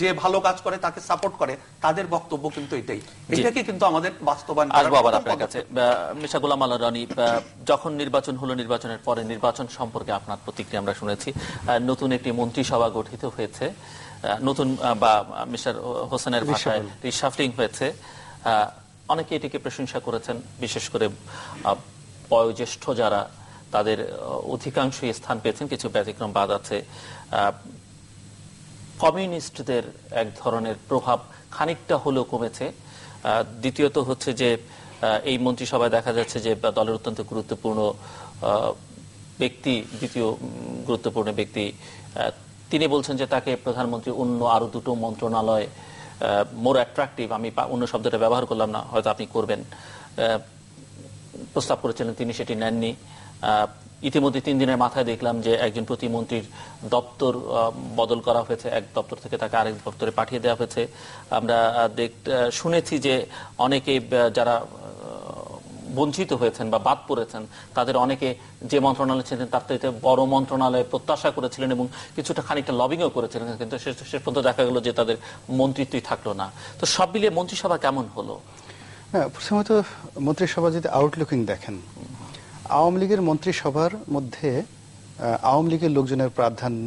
যে ভালো কাজ করে তাকে সাপোর্ট করে, তাদের বক্তব্য কিন্তু এটাকে কিন্তু আমাদের বাস্তবায়ন করা। আসবো আবার আপনার কাছে। মির্জা গোলাম আলা রনি, যখন নির্বাচন হলো, নির্বাচনের পরে নির্বাচন সম্পর্কে আপনার প্রতিক্রিয়া আমরা শুনেছি। নতুন একটি মন্ত্রিসভা গঠিত হয়েছে, নতুন বা মিস্টার হোসেনের ভাষায় রিশাফলিং হয়েছে। অনেকে এটিকে প্রশংসা করেছেন, বিশেষ করে বয়োজ্যেষ্ঠ যারা, তাদের অধিকাংশই স্থান পেয়েছেন, কিছু ব্যতিক্রমবাদ আছে। কমিউনিস্টদের এক ধরনের প্রভাব খানিকটা হলেও কমেছে। দ্বিতীয়ত হচ্ছে যে এই মন্ত্রিসভায় দেখা যাচ্ছে যে দলের অত্যন্ত গুরুত্বপূর্ণ ব্যক্তি, দ্বিতীয় গুরুত্বপূর্ণ ব্যক্তি, তিনি বলছেন যে তাকে প্রধানমন্ত্রী অন্য আরো 2টো মন্ত্রণালয় মোর অ্যাট্রাকটিভ, আমি অন্য শব্দটা ব্যবহার করলাম না, হয়তো আপনি করবেন, প্রস্তাব করেছিলেন, তিনি সেটি নেননি। ইতিমধ্যে 3 দিনের মাথায় দেখলাম যে একজন প্রতিমন্ত্রীর দপ্তর বদল করা হয়েছে, এক দপ্তর থেকে তাকে আরেক দপ্তরে পাঠিয়ে দেওয়া হয়েছে। আমরা শুনেছি যে অনেকে যারা বঞ্চিত হয়েছেন বা বাদ পড়েছেন, তাদের অনেকে যে মন্ত্রণালয় ছিলেন তার থেকে বড় মন্ত্রণালয়ে প্রত্যাশা করেছিলেন এবং কিছুটা খানিকটা লবিংও করেছিলেন, কিন্তু শেষ পর্যন্ত দেখা গেল যে তাদের মন্ত্রিত্বই থাকলো না। তো সব মিলিয়ে মন্ত্রিসভা কেমন হলো? হ্যাঁ, প্রথমত মন্ত্রিসভা যদি আউটলুকিং দেখেন, আওয়ামী লীগের মন্ত্রিসভার মধ্যে আওয়ামী লীগের লোকজনের প্রাধান্য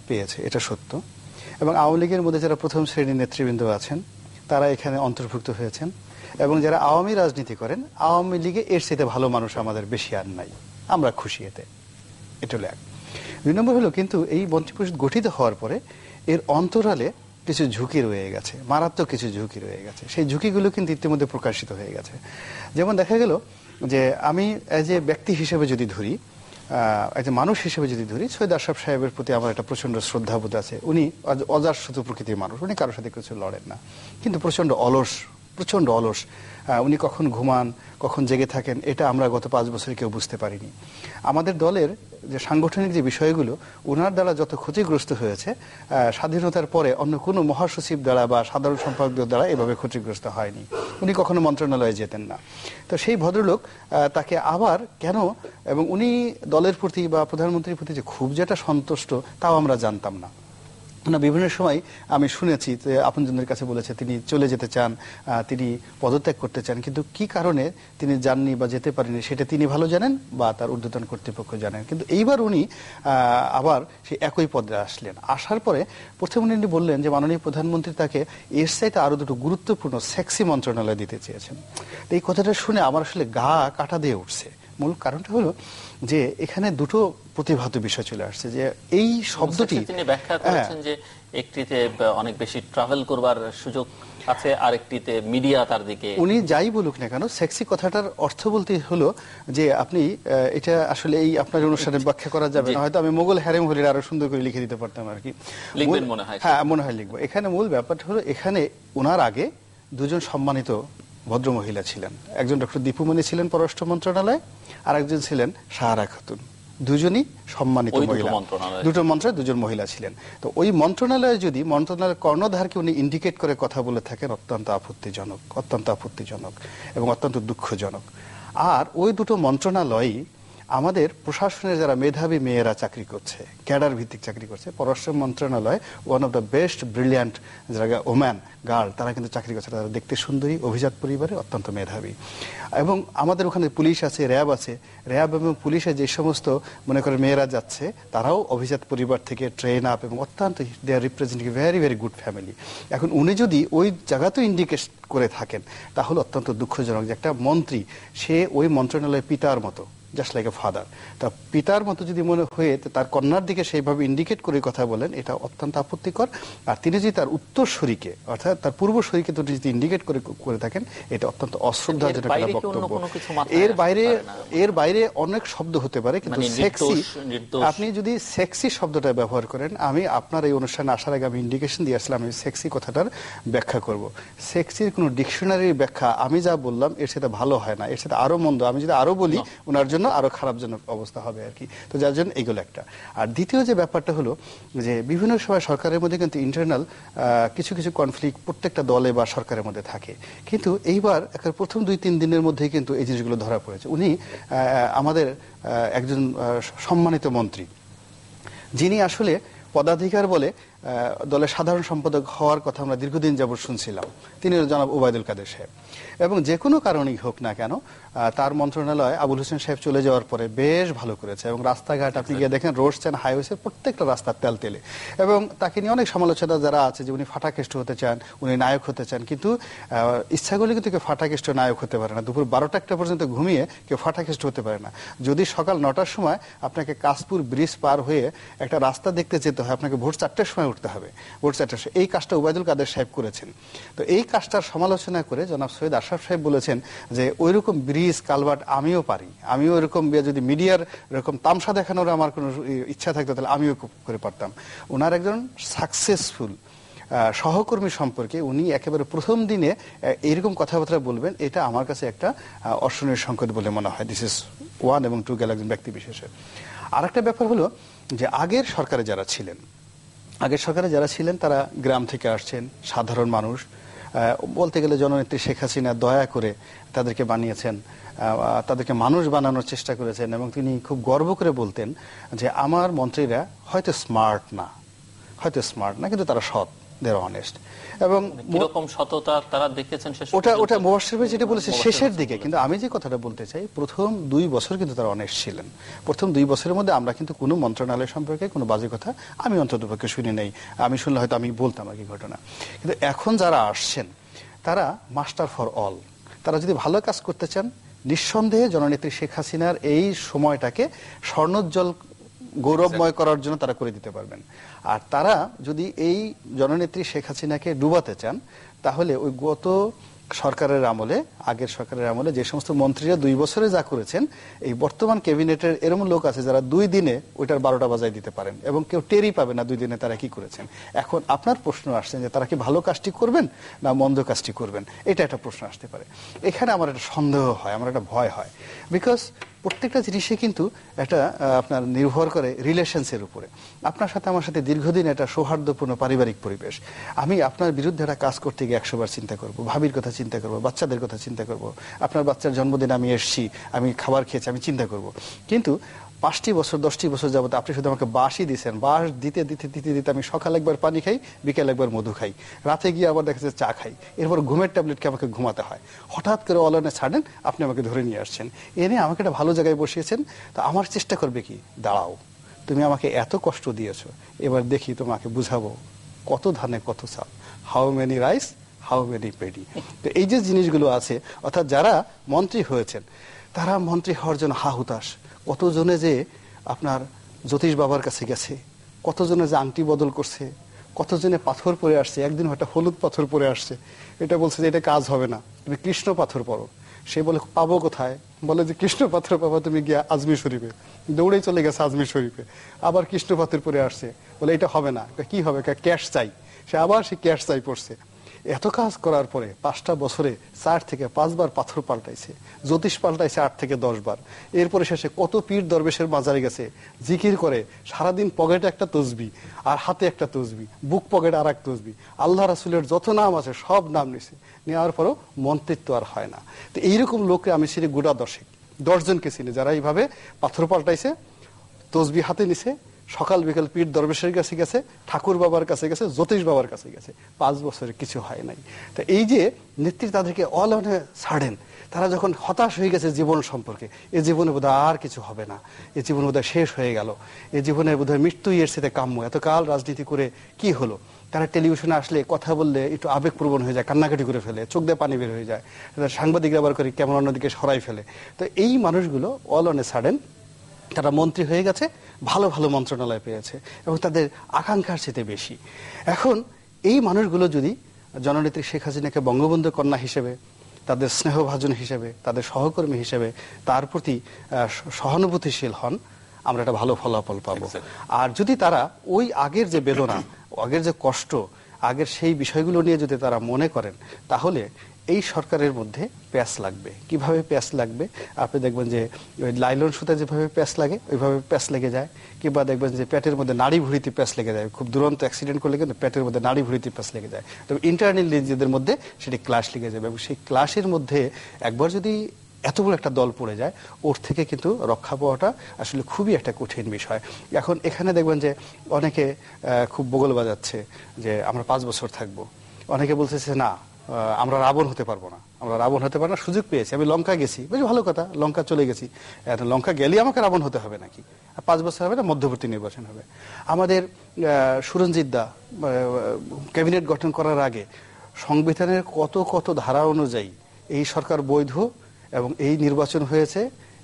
পেয়েছে, এটা সত্য। এবং আওয়ামী লীগের মধ্যে যারা প্রথম শ্রেণীর নেতৃবৃন্দ আছেন তারা এখানে অন্তর্ভুক্ত হয়েছেন, এবং যারা আওয়ামী রাজনীতি করেন, আওয়ামী লীগে এর চাইতে ভালো মানুষ আমাদের বেশি আর নাই, আমরা খুশি এতে। এটা হলো এক। 2 নম্বর হলো, কিন্তু এই মন্ত্রিপরিষদ গঠিত হওয়ার পরে এর অন্তরালে কিছু ঝুঁকি রয়ে গেছে, মারাত্মক কিছু ঝুঁকি রয়ে গেছে। সেই ঝুঁকিগুলো কিন্তু ইতিমধ্যে প্রকাশিত হয়ে গেছে। যেমন দেখা গেল যে আমি এজ এ ব্যক্তি হিসেবে যদি ধরি, একজন মানুষ হিসেবে যদি ধরি, সৈয়দ আশরাফ সাহেবের প্রতি আমার একটা প্রচন্ড শ্রদ্ধাবোধ আছে। উনি অজারশত্রু প্রকৃতির মানুষ, উনি কারোর সাথে কিছু লড়েন না, কিন্তু প্রচন্ড অলস। উনি কখন ঘুমান, কখন জেগে থাকেন, এটা আমরা গত 5 বছরে কেউ বুঝতে পারিনি। আমাদের দলের যে সাংগঠনিক যে বিষয়গুলো ওনার দ্বারা যত ক্ষতিগ্রস্ত হয়েছে, স্বাধীনতার পরে অন্য কোনো মহাসচিব দ্বারা বা সাধারণ সম্পাদক দ্বারা এভাবে ক্ষতিগ্রস্ত হয়নি। উনি কখনো মন্ত্রণালয়ে যেতেন না। তো সেই ভদ্রলোক তাকে আবার কেন, এবং উনি দলের প্রতি বা প্রধানমন্ত্রীর প্রতি যে খুব যেটা সন্তুষ্ট, তাও আমরা জানতাম না। না, বিভিন্ন সময় আমি শুনেছি যে আপনজনদের কাছে বলেছে তিনি চলে যেতে চান, তিনি পদত্যাগ করতে চান, কিন্তু কি কারণে তিনি যাননি বা যেতে পারেনি সেটা তিনি ভালো জানেন বা তার ঊর্ধ্বতন কর্তৃপক্ষ জানেন। কিন্তু এইবার উনি আবার সেই একই পদে আসলেন। আসার পরে প্রথমে উনি বললেন যে মাননীয় প্রধানমন্ত্রী তাকে এর চাইতে আরো দুটো গুরুত্বপূর্ণ সেক্সি মন্ত্রণালয় দিতে চেয়েছেন। তো এই কথাটা শুনে আমার আসলে গা কাটা দিয়ে উঠছে। মূল কারণটা হলো যে এখানে দুটো প্রতিভাত বিষয় চলে আসছে, যে এই শব্দটি তিনি ব্যাখ্যা করেছেন যে একটিতে অনেক বেশি ট্রাভেল করবার সুযোগ আছে, আরেকটিতে মিডিয়া তার দিকে। উনি যাই বলুক না কেন, সেক্সি কথাটার অর্থ বলতে হলো যে আপনি এটা আসলে এই আপনার অনুষ্ঠানে ব্যাখ্যা করা যাবে না, হয়তো আমি মোগল হ্যারেম হলির আরো সুন্দর করে লিখে দিতে পারতাম আর কি। লিখবেন মনে হয়? হ্যাঁ, মনে হয় লিখবো। এখানে মূল ব্যাপারটা হলো এখানে ওনার আগে দুজন সম্মানিত ভদ্র মহিলা ছিলেন। একজন ডক্টর দীপুমণি ছিলেন পররাষ্ট্র মন্ত্রণালয়, আর একজন ছিলেন সাহারা খাতুন। দুজনই সম্মানিত মহিলা, দুটো মন্ত্রণালয়ে দুজন মহিলা ছিলেন। তো ওই মন্ত্রণালয়ে যদি মন্ত্রণালয়ের কর্ণধারকে উনি ইন্ডিকেট করে কথা বলে থাকেন, অত্যন্ত আপত্তিজনক, অত্যন্ত আপত্তিজনক এবং অত্যন্ত দুঃখজনক। আর ওই দুটো মন্ত্রণালয়ই আমাদের প্রশাসনের যারা মেধাবী মেয়েরা চাকরি করছে, ক্যাডার ভিত্তিক চাকরি করছে, পররাষ্ট্র মন্ত্রণালয় one of the best brilliant যারা ওম্যান গার্ল তারা কিন্তু চাকরি করছে। তারা দেখতে সুন্দরী, অভিজাত পরিবারে, অত্যন্ত মেধাবী। এবং আমাদের ওখানে পুলিশ আছে, র্যাব আছে। র্যাব এবং পুলিশে যে সমস্ত মনে করে মেয়েরা যাচ্ছে তারাও অভিজাত পরিবার থেকে ট্রেন আপ এবং অত্যন্ত they are representing very very good family. এখন উনি যদি ওই জায়গাতেও ইন্ডিকেট করে থাকেন তাহলে অত্যন্ত দুঃখজনক যে একটা মন্ত্রী সে ওই মন্ত্রণালয়ের পিতার মতো, জাস্ট লাইক এ ফাদার, তা পিতার মতো যদি মনে হয়ে তার কন্যার দিকে সেইভাবে ইন্ডিকেট করে কথা বলেন, এটা অত্যন্ত আপত্তিকর। আর তিনি যদি তার উত্তরসূরিকে অর্থাৎ তার পূর্বসূরিকে তো যদি ইন্ডিকেট করে থাকেন, এটা অত্যন্ত অশ্রদ্ধাজনক একটা বক্তব্য। এর বাইরে অনেক শব্দ হতে পারে, কিন্তু সেক্সি, আপনি যদি সেক্সি শব্দটা ব্যবহার করেন, আমি আপনার এই অনুষ্ঠানে আসার আগে আমি ইন্ডিকেশন দিয়ে আসলাম আমি সেক্সি কথাটার ব্যাখ্যা করব। সেক্সির কোনো ডিকশনারির ব্যাখ্যা আমি যা বললাম এর সাথে ভালো হয় না, এর সাথে আরো মন্দ। আমি যদি আরো বলি ওনার জন্য আরো খারাপজনক অবস্থা হবে আর কি। তো যার জন্য এইগুলো একটা। আর দ্বিতীয় যে ব্যাপারটা হলো যে বিভিন্ন সময় সরকারের মধ্যে কিন্তু ইন্টারনাল কিছু কিছু কনফ্লিক্ট প্রত্যেকটা দলে বা সরকারের মধ্যে থাকে, কিন্তু এইবার প্রথম 2-3 দিনের মধ্যেই কিন্তু এই জিনিসগুলো ধরা পড়েছে। উনি আমাদের একজন সম্মানিত মন্ত্রী, যিনি আসলে পদাধিকার বলে দলের সাধারণ সম্পাদক হওয়ার কথা আমরা দীর্ঘদিন যাবত শুনছিলাম, তিনি জনাব ওবায়দুল কাদের সাহেব। এবং যে কোনো কারণেই হোক না কেন তার মন্ত্রণালয় আবুল হোসেন সাহেব চলে যাওয়ার পরে বেশ ভালো করেছে। এবং রাস্তাঘাট আপনি গিয়ে দেখেন, রোডস এন্ড হাইওয়েসের প্রত্যেকটা রাস্তার তেলে। এবং তাকে নিয়ে অনেক সমালোচনা যারা আছে যে উনি ফাটাকেষ্ট হতে চান, উনি নায়ক হতে চান, কিন্তু ইচ্ছা করলে কিন্তু কেউ ফাটাকেষ্ট নায়ক হতে পারে না। দুপুর 12টা পর্যন্ত ঘুমিয়ে কেউ ফাটাকেষ্ট হতে পারে না। যদি সকাল 9টার সময় আপনাকে কাশপুর ব্রিজ পার হয়ে একটা রাস্তা দেখতে যেতে হয়, আপনাকে ভোর 4টার সময় উঠতে হবে, ভোর 4টার সময়। এই কাজটা ওবায়দুল কাদের সাহেব করেছেন। তো এই কাজটার সমালোচনা করে জনাব সৈয়দ আশরাফ সাহেব বলেছেন যে ওইরকম ব্রিজ কালভার্ট আমিও পারি, আমিও এরকম যদি মিডিয়ার এরকম তামসা দেখানোর আমার কোনো ইচ্ছা থাকতো তাহলে আমিও করে পারতাম। ওনার একজন সাকসেসফুল সহকর্মী সম্পর্কে উনি একেবারে প্রথম দিনে এইরকম কথাবার্তা বলবেন, এটা আমার কাছে একটা অর্শনীয় সংকেত বলে মনে হয়। দিস ইজ 1 এবং 2 গেল একজন ব্যক্তি বিশেষে। আর একটা ব্যাপার হলো যে আগের সরকারে যারা ছিলেন তারা গ্রাম থেকে আসছেন, সাধারণ মানুষ। বলতে গেলে জননেত্রী শেখ হাসিনা দয়া করে তাদেরকে বানিয়েছেন, তাদেরকে মানুষ বানানোর চেষ্টা করেছেন। এবং তিনি খুব গর্ব করে বলতেন যে আমার মন্ত্রীরা হয়তো স্মার্ট না, কিন্তু তারা সৎ, দে আর অনেস্ট। এবং কিরকম সততা তারা দেখেছেন ওটা মোবাশ্বের ভাই যেটা বলেছে শেষের দিকে। কিন্তু আমি যে কথাটা বলতে চাই, প্রথম 2 বছর কিন্তু তারা অনেস্ট ছিলেন। প্রথম 2 বছরের মধ্যে আমরা কিন্তু কোনো মন্ত্রণালয় সম্পর্কে কোনো বাজে কথা আমি অন্ততপক্ষে শুনি নাই। আমি শুনলে হয়তো আমি বলতাম আর কি ঘটনা। কিন্তু এখন যারা আসছেন তারা মাস্টার ফর অল। তারা যদি ভালো কাজ করতে চান, নিঃসন্দেহে জননেত্রী শেখ হাসিনার এই সময়টাকে স্বর্ণোজ্জ্বল গৌরবময় করার জন্য তারা করে দিতে পারবেন। আর তারা যদি এই জননেত্রী শেখ হাসিনাকে ডুবাতে চান, তাহলে ওই আগের সরকারের আমলে যে সমস্ত মন্ত্রীরা 2 বছরে যা করেছেন, এই বর্তমান ক্যাবিনেটের এরকম লোক আছে যারা 2 দিনে ওইটার 12টা বাজায় দিতে পারেন এবং কেউ টেরই পাবে না 2 দিনে তারা কি করেছেন। এখন আপনার প্রশ্ন আসছেন যে তারা কি ভালো কাজটি করবেন না মন্দ কাজটি করবেন, এটা একটা প্রশ্ন আসতে পারে। এখানে আমার একটা সন্দেহ হয়, আমার একটা ভয় হয়, বিকজ প্রত্যেকটা জিনিসে কিন্তু একটা আপনার নির্ভর করে রিলেশনসের উপরে। আপনার সাথে আমার সাথে দীর্ঘদিন একটা সৌহার্দ্যপূর্ণ পারিবারিক পরিবেশ। আমি আপনার বিরুদ্ধে একটা কাজ করতে গিয়ে 100 বার চিন্তা করব, ভাবির কথা চিন্তা করব, বাচ্চাদের কথা চিন্তা করব। আপনার বাচ্চার জন্মদিন আমি এসছি, আমি খাবার খেয়েছি, আমি চিন্তা করব। কিন্তু 5টি বছর 10টি বছর যাবত আপনি শুধু আমাকে বাসই দিয়েছেন, বাস দিতে দিতে দিতে দিতে আমি সকাল একবার পানি খাই, বিকেল একবার মধু খাই, রাতে গিয়ে আবার দেখা যাচ্ছে চা খাই, এরপর ঘুমের ট্যাবলেটকে আমাকে ঘুমাতে হয়। হঠাৎ করে অলনে ছাড়েন, আপনি আমাকে ধরে নিয়ে আসছেন, এনে আমাকে একটা ভালো জায়গায় বসিয়েছেন। তো আমার চেষ্টা করবে কি, দাঁড়াও, তুমি আমাকে এত কষ্ট দিয়েছো, এবার দেখি তোমাকে বুঝাবো কত ধানে কত চাল, how many rice how many paddy. তো এই যে জিনিসগুলো আছে, অর্থাৎ যারা মন্ত্রী হয়েছেন তারা মন্ত্রী হওয়ার জন্য হাহুতাশ। কতজনে যে আপনার জ্যোতিষ বাবার কাছে গেছে, কতজনে যে আংটি বদল করছে, কতজনে পাথর পরে আসছে, একদিন হয়তো হলুদ পাথর পরে আসছে, এটা বলছে যে এটা কাজ হবে না, তুমি কৃষ্ণ পাথর পরো। সে বলে পাবো কোথায়, বলে যে কৃষ্ণ পাথর পাবো তুমি গিয়া আজমির শরীফে, দৌড়েই চলে গেছে আজমির শরীফে, আবার কৃষ্ণ পাথর পরে আসছে, বলে এটা হবে না, কি হবে, ক্যাশ চাই, সে আবার সে ক্যাশ চাই পড়ছে। এত কাজ করার পরে 5টা বছরে 4 থেকে 5 বার পাথর পাল্টাইছে, জ্যোতিষ পাল্টাইছে 8 থেকে 10 বার। এরপরে শেষে কত পীর দরবেশের মাজারে গেছে, জিকির করে সারাদিন, পকেটে একটা তসবি আর হাতে একটা তসবি, বুক পকেটে আর এক তসবি, আল্লাহ রাসূলের যত নাম আছে সব নাম নিছে, নেওয়ার পরও মন্ত্রিত্ব আর হয় না। তো এইরকম লোককে আমি চিনি গোটা 10 জনকে চিনি যারা এইভাবে পাথর পাল্টাইছে, তসবি হাতে নিছে, সকাল বিকাল পীর দরবেশের কাছে গেছে, ঠাকুর বাবার কাছে গেছে, জ্যোতিষ বাবার কাছে গেছে, 5 বছরে কিছু হয় নাই। তো এই যে নেত্রী তাদেরকে অলনে ছাড়েন, তারা যখন হতাশ হয়ে গেছে জীবন সম্পর্কে, এ জীবনে বোধহয় আর কিছু হবে না, এ জীবন বোধহয় শেষ হয়ে গেল, এ জীবনে বোধহয় মৃত্যুই এর সাথে কাম্য, এতকাল রাজনীতি করে কি হলো। তারা টেলিভিশনে আসলে কথা বললে একটু আবেগপ্রবণ হয়ে যায়, কান্নাকাটি করে ফেলে, চোখ দিয়ে পানি বের হয়ে যায়, সাংবাদিকরা আবার করে কেমন অন্যদিকে সরাই ফেলে। তো এই মানুষগুলো অলনে ছাড়েন, তারা মন্ত্রী হয়ে গেছে, ভালো ভালো মন্ত্রণালয় পেয়েছে এবং তাদের আকাঙ্ক্ষার চেয়ে বেশি। এখন এই মানুষগুলো যদি জননেত্রী শেখ হাসিনাকে বঙ্গবন্ধু কন্যা হিসেবে, তাদের স্নেহভাজন হিসেবে, তাদের সহকর্মী হিসেবে তার প্রতি সহানুভূতিশীল হন, আমরা একটা ভালো ফলাফল পাবো। আর যদি তারা ওই আগের যে বেদনা, আগের যে কষ্ট, আগের সেই বিষয়গুলো নিয়ে যদি তারা মনে করেন, তাহলে এই সরকারের মধ্যে প্যাঁচ লাগবে। কিভাবে প্যাঁচ লাগবে? আপনি দেখবেন যে ওই লাইলন সুতা যেভাবে প্যাঁচ লাগে ওইভাবে প্যাঁচ লেগে যায়, কিংবা দেখবেন যে পেটের মধ্যে নাড়ি ভুঁড়িতে প্যাঁচ লেগে যায়, খুব দুরন্ত অ্যাক্সিডেন্ট করলে কিন্তু পেটের মধ্যে নাড়ি ভুঁড়িতে প্যাঁচ লেগে যায়। তবে ইন্টারনাল নিজেদের মধ্যে সেটি ক্লাশ লেগে যাবে, এবং সেই ক্লাশের মধ্যে একবার যদি এত বড় একটা দল পড়ে যায়, ওর থেকে কিন্তু রক্ষা পাওয়াটা আসলে খুবই একটা কঠিন বিষয়। এখন এখানে দেখবেন যে অনেকে খুব বগল বাজাচ্ছে যে আমরা 5 বছর থাকবো, অনেকে বলতেছে না আমরা রাবণ হতে পারবো না, আমরা রাবণ হতে পারবো না, সুযোগ পেয়েছি, আমি লঙ্কা গেছি, বেশ ভালো কথা, লঙ্কা চলে গেছি, লঙ্কা গেলেই আমাকে রাবণ হতে হবে নাকি? 5 বছর হবে না, মধ্যবর্তী নির্বাচন হবে। আমাদের সুরঞ্জিত দা ক্যাবিনেট গঠন করার আগে সংবিধানের কত কত ধারা অনুযায়ী এই সরকার বৈধ এবং এই নির্বাচন হয়েছে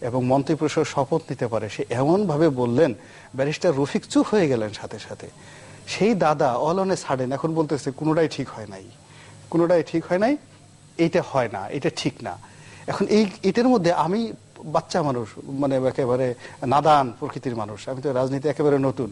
এবং মন্ত্রিপরিষদ শপথ নিতে পারে, সে এমনভাবে বললেন, ব্যারিস্টার রফিক চুপ হয়ে গেলেন সাথে সাথে। সেই দাদা অলনে ছাড়েন, এখন বলতেছে কোনোটাই ঠিক হয় নাই, কোনোটাই ঠিক হয় নাই, এইটা হয় না, এটা ঠিক না। এখন এটার মধ্যে আমি বাচ্চা মানুষ, মানে একেবারে নাদান প্রকৃতির মানুষ, আমি তো রাজনীতি একেবারে নতুন,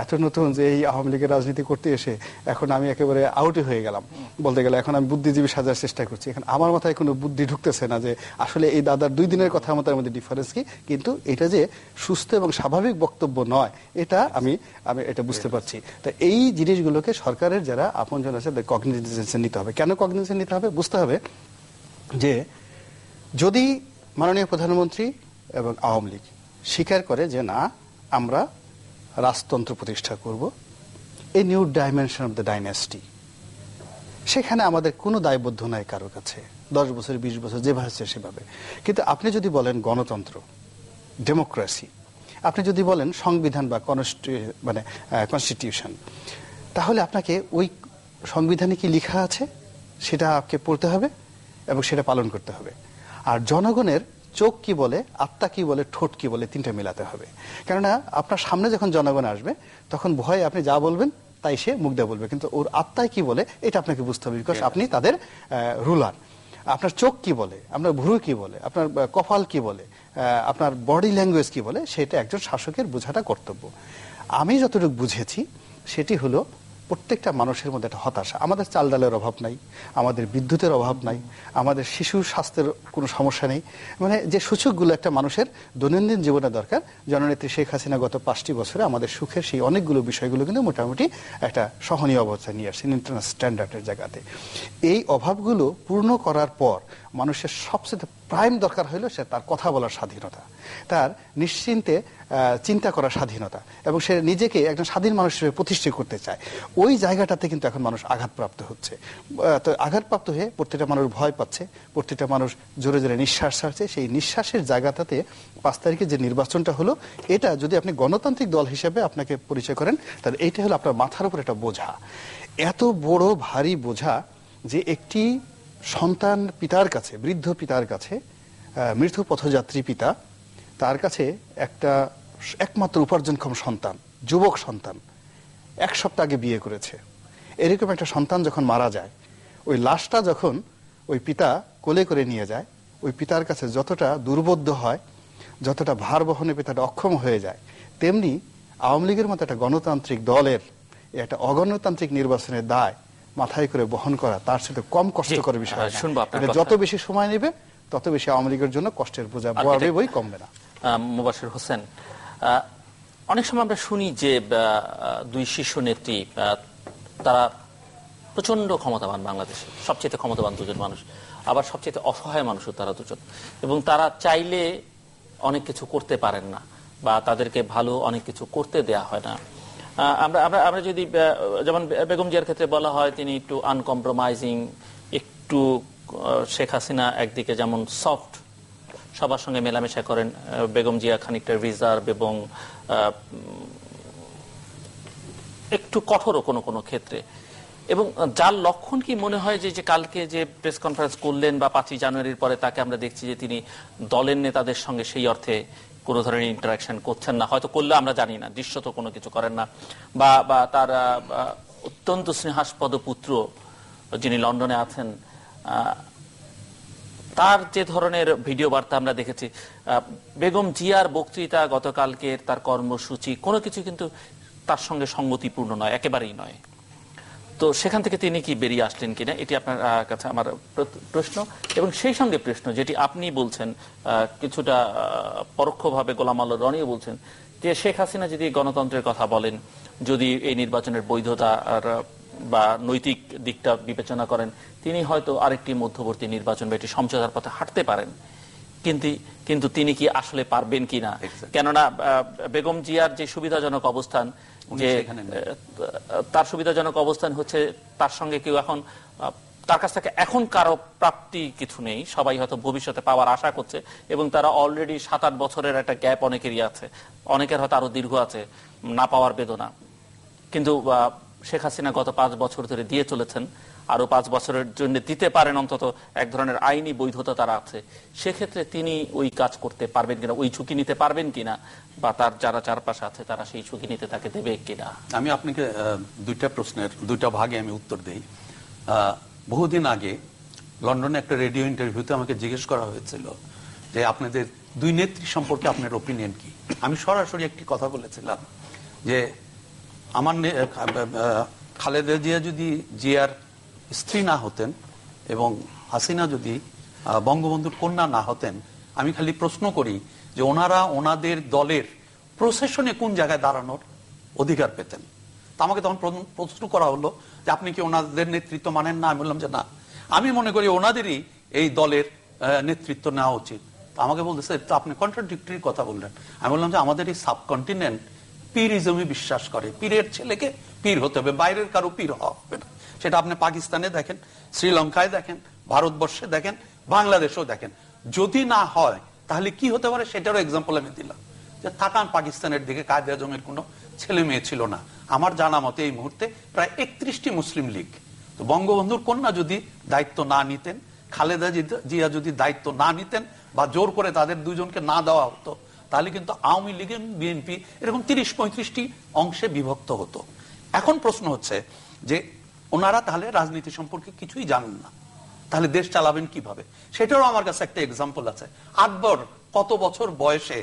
এত নতুন যে এই আওয়ামী লীগের রাজনীতি করতে এসে এখন আমি একেবারে আউটে হয়ে গেলাম বলতে গেলে। এখন আমি বুদ্ধিজীবী সাজার চেষ্টা করছি, এখন আমার মাথায় কোনো বুদ্ধি ঢুকতেছে না যে আসলে এই দাদার 2 দিনের কথা আমাদের মধ্যে ডিফারেন্স কি, কিন্তু এটা যে সুস্থ এবং স্বাভাবিক বক্তব্য নয়, এটা আমি এটা বুঝতে পারছি। তো এই জিনিসগুলোকে সরকারের যারা আপনজন আছে কগনিজেন্স নিতে হবে। কেন কগনিজেন্স নিতে হবে? বুঝতে হবে যে যদি মাননীয় প্রধানমন্ত্রী এবং আওয়ামী লীগ স্বীকার করে যে না আমরা রাজতন্ত্র প্রতিষ্ঠা করব, a new dimension of the dynasty, সেখানে আমাদের কোনো দায়বদ্ধ নাই কারো কাছে, 10 বছর 20 বছর যেভাবে সেভাবে। কিন্তু আপনি যদি বলেন গণতন্ত্র, ডেমোক্রেসি, আপনি যদি বলেন সংবিধান বা কনস্টিটিউশন, তাহলে আপনাকে ওই সংবিধানে কি লেখা আছে সেটা আপনাকে পড়তে হবে এবং সেটা পালন করতে হবে। আর জনগণের চোখ কি বলে, আত্মা কি বলে, ঠোঁট কি বলে, 3টা মিলাতে হবে। কেননা আপনার সামনে যখন জনগণ আসবে তখন ভয়ে আপনি যা বলবেন তাই সে মুখ দিয়ে বলবে, কিন্তু ওর আত্মায় কি বলে এটা আপনাকে বুঝতে হবে, বিকজ আপনি তাদের রুলার। আপনার চোখ কি বলে, আপনার ভ্রু কি বলে, আপনার কপাল কি বলে, আপনার বডি ল্যাঙ্গুয়েজ কি বলে, সেটা একজন শাসকের বোঝাটা কর্তব্য। আমি যতটুকু বুঝেছি সেটি হলো প্রত্যেকটা মানুষের মধ্যে একটা হতাশা। আমাদের চাল ডালের অভাব নাই, আমাদের বিদ্যুতের অভাব নাই, আমাদের শিশু স্বাস্থ্যের কোনো সমস্যা নেই, মানে যে সূচকগুলো একটা মানুষের দৈনন্দিন জীবনে দরকার, জননেত্রী শেখ হাসিনা গত 5টি বছরে আমাদের সুখের সেই অনেকগুলো বিষয়গুলো কিন্তু মোটামুটি একটা সহনীয় অবস্থায় নিয়ে আসছেন ইন্টারন্যাশনাল স্ট্যান্ডার্ডের জায়গাতে। এই অভাবগুলো পূর্ণ করার পর মানুষের সবচেয়ে প্রাইম দরকার হলো সে তার কথা বলার স্বাধীনতা, তার নিশ্চিন্তে চিন্তা করার স্বাধীনতা, এবং সে নিজেকে একজন স্বাধীন মানুষ হিসেবে প্রতিষ্ঠা করতে চায়। ওই জায়গাটাতে কিন্তু এখন মানুষ আঘাতপ্রাপ্ত হচ্ছে। তো আঘাতপ্রাপ্ত হয়ে প্রত্যেকটা মানুষ ভয় পাচ্ছে, প্রত্যেকটা মানুষ জোরে জোরে নিঃশ্বাস ছাড়ছে। সেই নিঃশ্বাসের জায়গাটাতে 5 তারিখে যে নির্বাচনটা হলো, এটা যদি আপনি গণতান্ত্রিক দল হিসেবে আপনাকে পরিচয় করেন, তাহলে এইটা হলো আপনার মাথার উপর একটা বোঝা, এত বড় ভারী বোঝা যে একটি সন্তান পিতার কাছে, বৃদ্ধ পিতার কাছে, মৃত্যু পথযাত্রী পিতা, তার কাছে একটা একমাত্র উপার্জনক্ষম সন্তান, যুবক সন্তান, 1 সপ্তাহ আগে বিয়ে করেছে, এরকম একটা সন্তান যখন মারা যায়, ওই লাশটা যখন ওই পিতা কোলে করে নিয়ে যায়, ওই পিতার কাছে যতটা দুর্বোধ্য হয়, যতটা ভার বহনে পিতাটা অক্ষম হয়ে যায়, তেমনি আওয়ামী লীগের মতো একটা গণতান্ত্রিক দলের একটা অগণতান্ত্রিক নির্বাচনের দায় মাথায় করে বহন করা তার সাথে কম কষ্টকর বিষয় না। এটা যত বেশি সময় নেবে তত বেশি আওয়ামী লীগের জন্য কষ্টের বোঝা বাড়বে, বই কমবে না। মুবাশির হোসেন, অনেক সময় আমরা শুনি যে 2 শীর্ষ নেত্রী তারা প্রচন্ড ক্ষমতাবান, বাংলাদেশে সবচেয়ে ক্ষমতাবান 2জন মানুষ, আবার সবচেয়ে অসহায় মানুষও তারা 2জন, এবং তারা চাইলে অনেক কিছু করতে পারেন না বা তাদেরকে ভালো অনেক কিছু করতে দেয়া হয় না। আমরা যদি যেমন বেগম জিয়ার ক্ষেত্রে বলা হয় তিনি একটু আনকম্প্রোমাইজিং, একটু শেখ হাসিনা একদিকে যেমন সফট, সবার সঙ্গে মেলামেশা করেন, বেগম জিয়া খানিকটা রিজার্ভ এবং একটু কঠোরও কোনো কোনো ক্ষেত্রে। এবং যার লক্ষণ কি মনে হয় যে কালকে যে প্রেস কনফারেন্স করলেন বা 5ই জানুয়ারির পরে তাকে আমরা দেখছি যে তিনি দলের নেতাদের সঙ্গে সেই অর্থে কোনো ধরনের ইন্টারাকশন করছেন না, হয়তো করলে আমরা জানি না, দৃশ্যত কোনো কিছু করেন না, বা তার অত্যন্ত স্নেহাস্পদ পুত্র যিনি লন্ডনে আছেন, তার যে ধরনের ভিডিও বার্তা আমরা দেখেছি, বেগম জিয়ার বক্তৃতা গতকালকের, তার কর্মসূচি, কোনো কিছু কিন্তু তার সঙ্গে সঙ্গতিপূর্ণ নয়, একেবারেই নয়। তো সেখান থেকে তিনি কি বেরিয়ে আসলেন কিনা, এটি আপনার কাছে আমার প্রশ্ন। এবং সেই সঙ্গে প্রশ্ন যেটি আপনি বলছেন, কিছুটা পরোক্ষভাবে গোলাম আল্লাহ রনিও বলছেন, যে শেখ হাসিনা যদি গণতন্ত্রের কথা বলেন, যদি এই নির্বাচনের বৈধতা বা নৈতিক দিকটা বিবেচনা করেন, তিনি হয়তো আরেকটি মধ্যবর্তী নির্বাচন বা এটি সমঝোতার পথে হাঁটতে পারেন, কিন্তু তিনি কি আসলে পারবেন কিনা? কেননা বেগম জিয়ার যে সুবিধাজনক অবস্থান, যে তার সুবিধাজনক অবস্থান হচ্ছে তার সঙ্গে কেউ এখন, তার কাছ থেকে এখন কারো প্রাপ্তি কিছু নেই, সবাই হয়তো ভবিষ্যতে পাওয়ার আশা করছে, এবং তারা অলরেডি 7-8 বছরের একটা গ্যাপ অনেকেরই আছে, অনেকের হয়তো আরো দীর্ঘ আছে না পাওয়ার বেদনা। কিন্তু শেখ হাসিনা গত 5 বছর ধরে দিয়ে চলেছেন, আরো 5 বছরের জন্য দিতে পারেন, অন্তত এক ধরনের আইনি বৈধতা তারা আছে। সেক্ষেত্রে তিনি ওই কাজ করতে পারবেন কিনা, ওই ঝুঁকি নিতে পারবেন কিনা, বা তার যারা চারপাশে আছে তারা সেই ঝুঁকি নিতে তাকে দেবে কিনা? আমি আপনাকে 2টা প্রশ্নের 2টা ভাগে আমি উত্তর দেই। বহুদিন আগে লন্ডনে একটা রেডিও ইন্টারভিউতে আমাকে জিজ্ঞেস করা হয়েছিল যে আপনাদের 2 নেত্রী সম্পর্কে আপনার ওপিনিয়ন কি। আমি সরাসরি একটি কথা বলেছিলাম যে আমার খালেদা জিয়া যদি জিয়ার স্ত্রী না হতেন এবং হাসিনা যদি বঙ্গবন্ধুর কন্যা না হতেন, আমি খালি প্রশ্ন করি যে ওনারা ওনাদের দলের প্রসেশনে কোন জায়গায় দাঁড়ানোর অধিকার পেতেন। তা আমাকে তখন প্রশ্ন করা হলো যে আপনি কি ওনাদের নেতৃত্ব মানেন না? আমি বললাম যে না, আমি মনে করি ওনাদেরই এই দলের নেতৃত্ব নেওয়া উচিত। আমাকে বলতেছে তো আপনি কন্ট্রাডিক্টরি কথা বললেন। আমি বললাম যে আমাদের এই সাবকন্টিনেন্ট পীরিজমে বিশ্বাস করে, পীরের ছেলেকে পীর হতে হবে, বাইরের কারো পীর হওয়া হবে না। সেটা আপনি পাকিস্তানে দেখেন, শ্রীলঙ্কায় দেখেন, ভারতবর্ষে দেখেন, বাংলাদেশেও দেখেন। যদি না হয় তাহলে কি হতে পারে সেটারও এক্সাম্পল আমি দিলাম। যে তাকান পাকিস্তানের দিকে, কায়েদ আজমের কোনো ছেলে মেয়ে ছিল না। আমার জানা মতে এই মুহূর্তে প্রায় 31টি মুসলিম লীগ। তো বঙ্গবন্ধুর কন্যা যদি দায়িত্ব না নিতেন, খালেদা জিয়া যদি দায়িত্ব না নিতেন বা জোর করে তাদের 2জনকে না দেওয়া হতো, তাহলে কিন্তু আওয়ামী লীগ বিএনপি এরকম 30-35টি অংশে বিভক্ত হতো। এখন প্রশ্ন হচ্ছে যে ওনারা তাহলে রাজনীতি সম্পর্কে কিছুই জানেন না, তাহলে দেশ চালাবেন কিভাবে? সেটারও আমার কাছে একটা এক্সাম্পল আছে। আকবর কত বছর বয়সে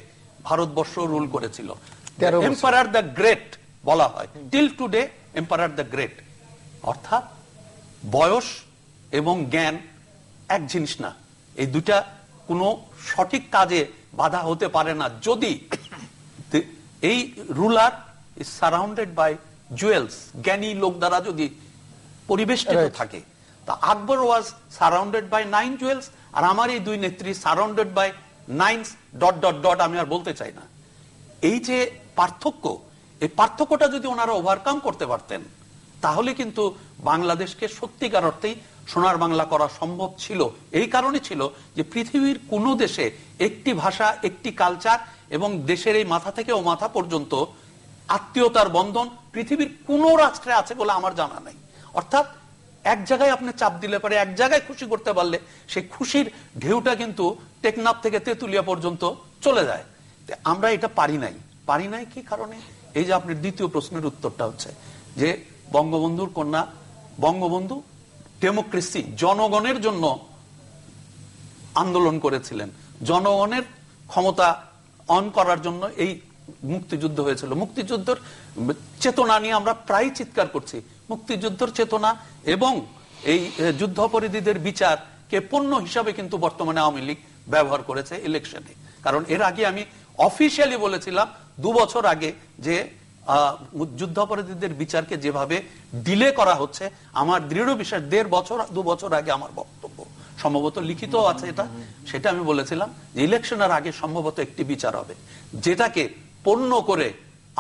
ভারতবর্ষ রুল করেছিল? এম্পারার দ্য গ্রেট বলা হয়, till today emperor the great. অর্থাৎ বয়স এবং জ্ঞান এক জিনিস না, এই দুটা কোনো সঠিক কাজে বাধা হতে পারে না যদি এই ruler is surrounded by jewels, জ্ঞানী লোক দ্বারা যদি পরিবেষ্টিত থাকে। তা Akbar was surrounded by 9 jewels আর আমার এই দুই নেত্রী surrounded by nines dot dot dot, আমি আর বলতে চাই না। এই যে পার্থক্য, এই পার্থক্যটা যদি ওনারা ওভারকাম করতে পারতেন, তাহলে কিন্তু বাংলাদেশকে সত্যিকার অর্থেই সোনার বাংলা করা সম্ভব ছিল। এই কারণে ছিল যে পৃথিবীর কোন দেশে একটি ভাষা, একটি কালচার এবং দেশের এই মাথা থেকে ও মাথা পর্যন্ত আত্মীয়তার বন্ধন পৃথিবীর কোন রাষ্ট্রে আছে বলে আমার জানা নাই। অর্থাৎ এক জায়গায় আপনি চাপ দিলে পারে, এক জায়গায় খুশি করতে পারলে সেই খুশির ঢেউটা কিন্তু টেকনাফ থেকে তেঁতুলিয়া পর্যন্ত চলে যায়। আমরা এটা পারি নাই কি কারণে? এই যে আপনার দ্বিতীয় প্রশ্নের উত্তরটা হচ্ছে যে বঙ্গবন্ধুর কন্যা, বঙ্গবন্ধু ডেমোক্রেসি, জনগণের জন্য আন্দোলন করেছিলেন, জনগণের ক্ষমতা অন করার জন্য এই মুক্তিযুদ্ধ হয়েছিল। মুক্তিযুদ্ধের চেতনা নিয়ে আমরা প্রায় চিৎকার করছি। মুক্তিযুদ্ধের চেতনা এবং এই যুদ্ধাপরাধীদের বিচারকে পণ্য হিসাবে কিন্তু বর্তমানে আওয়ামী লীগ ব্যবহার করেছে ইলেকশনে। কারণ এর আগে আমি অফিসিয়ালি বলেছিলাম 2 বছর আগে যে যুদ্ধাপরাধীদের বিচারকে যেভাবে ডিলে করা হচ্ছে, আমার দৃঢ় বিশ্বাস 2 বছর আগে আমার বক্তব্য, সম্ভবত লিখিত আছে এটা, সেটা আমি বলেছিলাম যে ইলেকশনের আগে সম্ভবত একটি বিচার হবে, যেটাকে পণ্য করে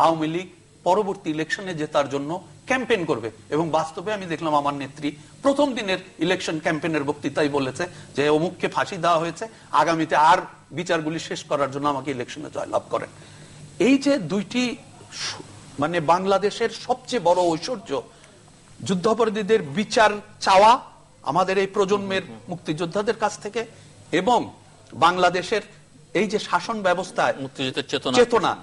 আওয়ামী লীগ পরবর্তী ইলেকশনে জেতার জন্য ক্যাম্পেইন করবে। এবং বাস্তবে আমি দেখলাম আমার নেত্রী প্রথম দিনের ইলেকশন ক্যাম্পেইনের বক্তৃতায় বলেছে যে অমুককে ফাঁসি দেওয়া হয়েছে, আগামীতে আর বিচারগুলি শেষ করার জন্য আমাকে ইলেকশনে জয়লাভ করেন। এই যে দুইটি মানে বাংলাদেশের সবচেয়ে বড় ঐশ্বর্য, যুদ্ধাপরাধীদের বিচার চাওয়া আমাদের এই প্রজন্মের মুক্তিযোদ্ধাদের কাছ থেকে, এবং বাংলাদেশের এই যে শাসন ব্যবস্থায় মুক্তিযুদ্ধের চেতনা,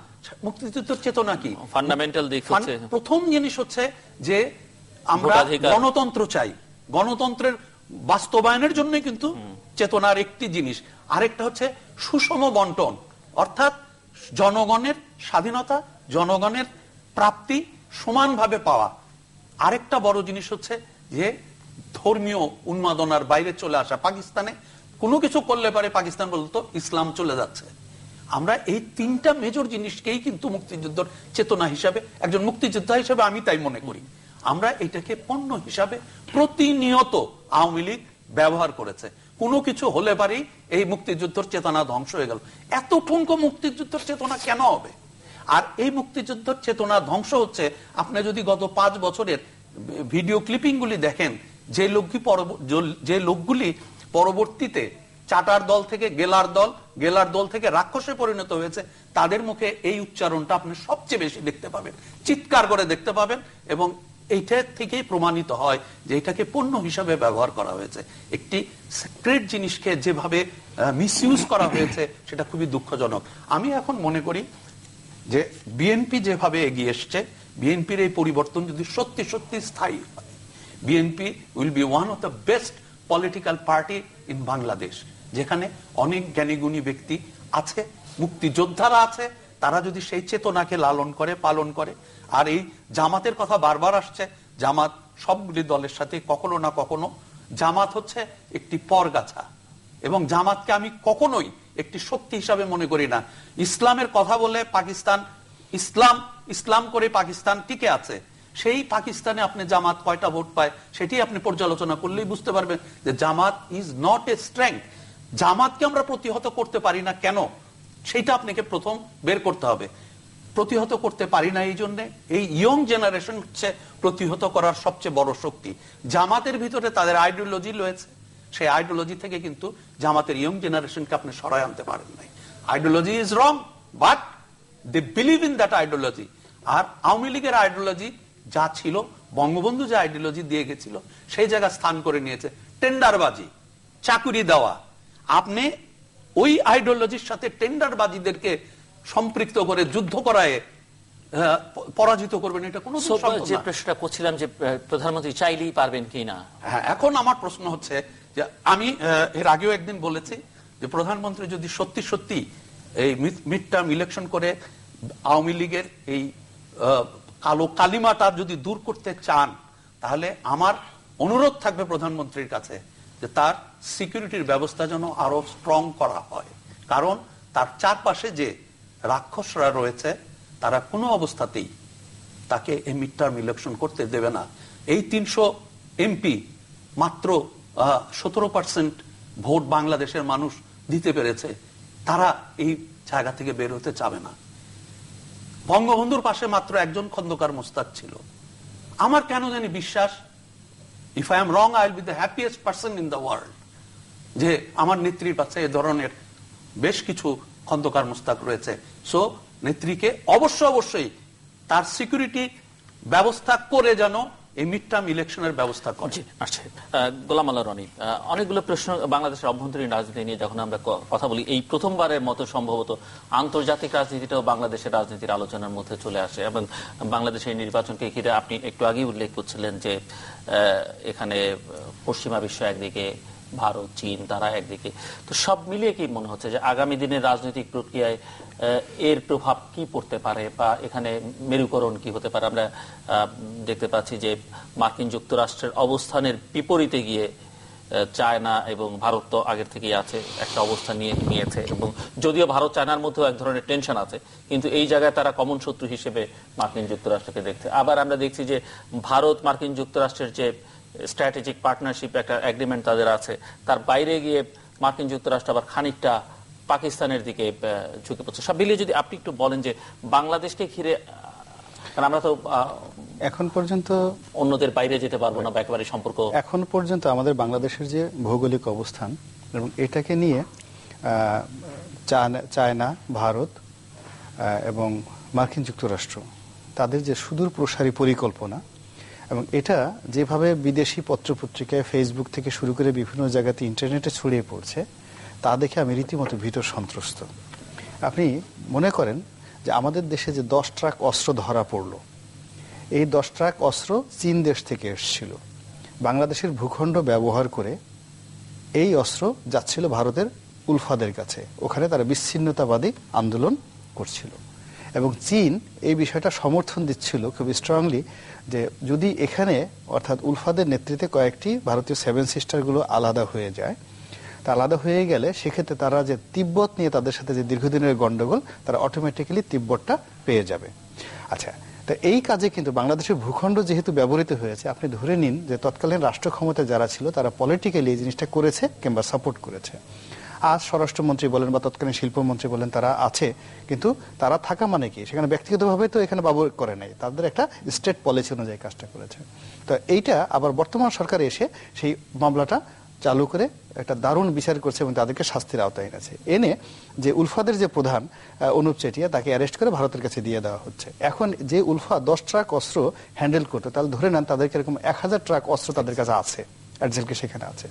মুক্তিযুদ্ধের চেতনা কি ফান্ডামেন্টাল দিক হচ্ছে, প্রথম জিনিস হচ্ছে যে আমরা গণতন্ত্র চাই, গণতন্ত্রের বাস্তবায়নের জন্য কিন্তু চেতনার একটি জিনিস। আরেকটা হচ্ছে সুষম বন্টন, অর্থাৎ জনগণের স্বাধীনতা, জনগণের প্রাপ্তি সমানভাবে পাওয়া। আরেকটা বড় জিনিস হচ্ছে যে ধর্মীয় উন্মাদনার বাইরে চলে আসা। পাকিস্তানে কোনো কিছু করলে পারে পাকিস্তান বলতো ইসলাম চলে যাচ্ছে। আমরা এই 3টা মেজর জিনিসকেই কিন্তু মুক্তিযুদ্ধের চেতনা হিসাবে, একজন মুক্তিযোদ্ধা হিসাবে আমি তাই মনে করি, আমরা এটাকে পণ্য হিসাবে প্রতিনিয়ত আওয়ামী লীগ ব্যবহার করেছে। কোনো কিছু হলে পারেই এই মুক্তিযুদ্ধের চেতনা ধ্বংস হয়ে গেল। এত ঠুনকো মুক্তিযুদ্ধের চেতনা কেন হবে? আর এই মুক্তিযুদ্ধের চেতনা ধ্বংস হচ্ছে, আপনি যদি গত 5 বছরের ভিডিও ক্লিপিং গুলি দেখেন, যে লোকগুলি পরবর্তীতে চাটার দল থেকে গেলার দল, গেলার দল থেকে রাক্ষসে পরিণত হয়েছে, তাদের মুখে এই উচ্চারণটা আপনি সবচেয়ে বেশি দেখতে পাবেন, চিৎকার করে দেখতে পাবেন। এবং এইটা থেকেই প্রমাণিত হয় যে এটাকে পণ্য হিসাবে ব্যবহার করা হয়েছে। একটি সিক্রেট জিনিসকে যেভাবে মিসইউজ করা হয়েছে সেটা খুবই দুঃখজনক। আমি এখন মনে করি যে বিএনপি যেভাবে এগিয়ে এসছে, বিএনপির এই পরিবর্তন যদি সত্যি সত্যি স্থায়ী হয়, BNP will be one of the best political party in Bangladesh, যেখানে অনেক জ্ঞানীগুণী ব্যক্তি আছে, মুক্তিযোদ্ধারা আছে, তারা যদি সেই চেতনাকে লালন করে, পালন করে। আর এই জামাতের কথা বারবার আসছে, জামাত সবগুলি দলের সাথে কখনো না কখনো, জামাত হচ্ছে একটি পরগাছা, এবং জামাতকে আমি কখনোই একটি শক্তি হিসাবে মনে করি না। ইসলামের কথা বলে পাকিস্তান, ইসলাম করে পাকিস্তান টিকে আছে, সেই পাকিস্তানে আপনি জামাত কয়টা ভোট পায় সেটি আপনি পর্যালোচনা করলেই বুঝতে পারবেন যে Jamaat is not a strength. জামাতকে আমরা প্রতিহত করতে পারি না কেন, সেইটা আপনাকে প্রথম বের করতে হবে। প্রতিহত করতে পারি না এই জন্য এই ইয়ং জেনারেশন হচ্ছে প্রতিহত করার সবচেয়ে বড় শক্তি। জামাতের ভিতরে তাদের আইডিওলজি রয়েছে, সেই আইডিওলজি থেকে কিন্তু জামাতের ইয়ং জেনারেশনকে আপনি সরায় আনতে পারেন নাই। Ideology is wrong, but they believe in that ideology. আর আওয়ামী লীগের আইডিওলজি যা ছিল, বঙ্গবন্ধু যে আইডিওলজি দিয়ে গেছিল, সেই জায়গা স্থান করে নিয়েছে টেন্ডারবাজি, চাকুরি দেওয়া। আপনি ওই আইডিওলজির সাথে টেন্ডারবাজিদেরকে সম্পৃক্ত করে যুদ্ধ করায় পরাজিত করবেন, এটা কোনো যে প্রশ্নটা করছিলাম যে প্রধানমন্ত্রী চাইলেই পারবেন কিনা। হ্যাঁ, এখন আমার প্রশ্ন হচ্ছে যে আমি এর আগেও একদিন বলেছি যে প্রধানমন্ত্রী যদি সত্যি সত্যি এই মিড টার্ম ইলেকশন করে আওয়ামী লীগের এই কালো কালিমাটা যদি দূর করতে চান, তাহলে আমার অনুরোধ থাকবে প্রধানমন্ত্রীর কাছে যে তার সিকিউরিটির ব্যবস্থা যেন আরো স্ট্রং করা হয়। কারণ তার চারপাশে যে রাক্ষসরা রয়েছে, তারা কোনো অবস্থাতেই তাকে এই মিড টার্ম ইলেকশন করতে দেবে না। এই 300 এমপি মাত্র 17% ভোট বাংলাদেশের মানুষ দিতে পেরেছে, তারা এই জায়গা থেকে বের হতে চাবে না। বঙ্গবন্ধুর পাশে মাত্র একজন খন্দকার মোস্তাক ছিল। আমার কেন জানি বিশ্বাস, if I am wrong I will be the happiest person in the world, যে আমার নেত্রীর পাশে এ ধরনের বেশ কিছু খন্দকার মোস্তাক রয়েছে। সো নেত্রীকে অবশ্যই তার সিকিউরিটি ব্যবস্থা করে যেন এই মিড টার্ম ইলেকশনের ব্যবস্থা করে। আচ্ছা, গোলাম আল্লাহ রনি, অনেকগুলো প্রশ্ন বাংলাদেশের অভ্যন্তরীণ রাজনীতি নিয়ে যখন আমরা কথা বলি, এই প্রথমবারের মতো সম্ভবত আন্তর্জাতিক রাজনীতিটাও বাংলাদেশের রাজনীতির আলোচনার মধ্যে চলে আসে। এবং বাংলাদেশের নির্বাচনকে ঘিরে আপনি একটু আগেই উল্লেখ করছিলেন যে এখানে পশ্চিমা বিশ্ব একদিকে, ভারত, চীন তারা একদিকে, তো সব মিলিয়ে কি মনে হচ্ছে যে আগামী দিনের রাজনৈতিক প্রক্রিয়ায় এর প্রভাব কি পড়তে পারে বা এখানে মেরুকরণ কি হতে পারে? আমরা দেখতে পাচ্ছি যে মার্কিন যুক্তরাষ্ট্রের অবস্থানের বিপরীতে গিয়ে চায়না এবং ভারত তো আগের থেকেই আছে, একটা অবস্থান নিয়েছে, এবং যদিও ভারত চায়নার মধ্যেও এক ধরনের টেনশন আছে, কিন্তু এই জায়গায় তারা কমন শত্রু হিসেবে মার্কিন যুক্তরাষ্ট্রকে দেখছে। আবার আমরা দেখছি যে ভারত মার্কিন যুক্তরাষ্ট্রের যে স্ট্র্যাটেজিক পার্টনারশিপ একটা এগ্রিমেন্ট তাদের আছে, তার বাইরে গিয়ে মার্কিন যুক্তরাষ্ট্র আবার খানিকটা পাকিস্তানের দিকে ঝুঁকে পড়ছে। সব মিলিয়ে যদি আপনি একটু বলেন যে বাংলাদেশকে ঘিরে, কারণ আমরা তো এখন পর্যন্ত অন্যদের বাইরে যেতে পারবো না বা একেবারে সম্পর্ক, এখন পর্যন্ত আমাদের বাংলাদেশের যে ভৌগোলিক অবস্থান এবং এটাকে নিয়ে চায়না, ভারত এবং মার্কিন যুক্তরাষ্ট্র তাদের যে সুদূর প্রসারী পরিকল্পনা, এবং এটা যেভাবে বিদেশি পত্রপত্রিকায়, ফেসবুক থেকে শুরু করে বিভিন্ন জায়গাতে ইন্টারনেটে ছড়িয়ে পড়ছে, তা দেখে আমি রীতিমতো ভীত সন্ত্রস্ত। আপনি মনে করেন যে আমাদের দেশে যে 10 ট্রাক অস্ত্র ধরা পড়লো, এই 10 ট্রাক অস্ত্র চীন দেশ থেকে এসেছিল। বাংলাদেশের ভূখণ্ড ব্যবহার করে এই অস্ত্র যাচ্ছিল ভারতের উলফাদের কাছে, ওখানে তারা বিচ্ছিন্নতাবাদী আন্দোলন করছিল, এবং চীন এই বিষয়টা সমর্থন দিচ্ছিল খুব স্ট্রংলি, যে যদি এখানে অর্থাৎ উলফাদের নেতৃত্বে কয়েকটি ভারতীয় 7 সিস্টারগুলো আলাদা হয়ে যায়, তা আলাদা হয়ে গেলে সেক্ষেত্রে তারা যে তিব্বত নিয়ে তাদের সাথে যে দীর্ঘদিনের গন্ডগোল, তারা অটোমেটিক্যালি তিব্বতটা পেয়ে যাবে। আচ্ছা, তো এই কাজে কিন্তু বাংলাদেশের ভূখণ্ড যেহেতু ব্যবহৃত হয়েছে, আপনি ধরে নিন যে তৎকালীন রাষ্ট্র ক্ষমতায় যারা ছিল তারা পলিটিক্যালি এই জিনিসটা করেছে কিংবা সাপোর্ট করেছে। আজ স্বরাষ্ট্রমন্ত্রী বলেন বা তৎকালীন শিল্পমন্ত্রী বলেন, তারা আছে, কিন্তু তারা থাকা মানে কি, সেখানে ব্যক্তিগতভাবে তো এখানে ব্যবহার করে নাই, তাদের একটা স্টেট পলিসি অনুযায়ী কাজটা করেছে। তো এইটা আবার বর্তমান সরকার এসে সেই মামলাটা চালু করে একটা দারুণ বিচার করছে এবং তাদেরকে শাস্তির আওতায় এনেছে। এনে যে উলফাদের যে প্রধান অনুপ চেটিয়া, তাকে অ্যারেস্ট করে ভারতের কাছে দিয়ে দেওয়া হচ্ছে। এখন যে উলফা 10 ট্রাক অস্ত্র হ্যান্ডেল করতো, তাহলে ধরে নেন তাদেরকে এরকম 1000 ট্রাক অস্ত্র তাদের কাছে আছে, অ্যাডজেলকে সেখানে আছে।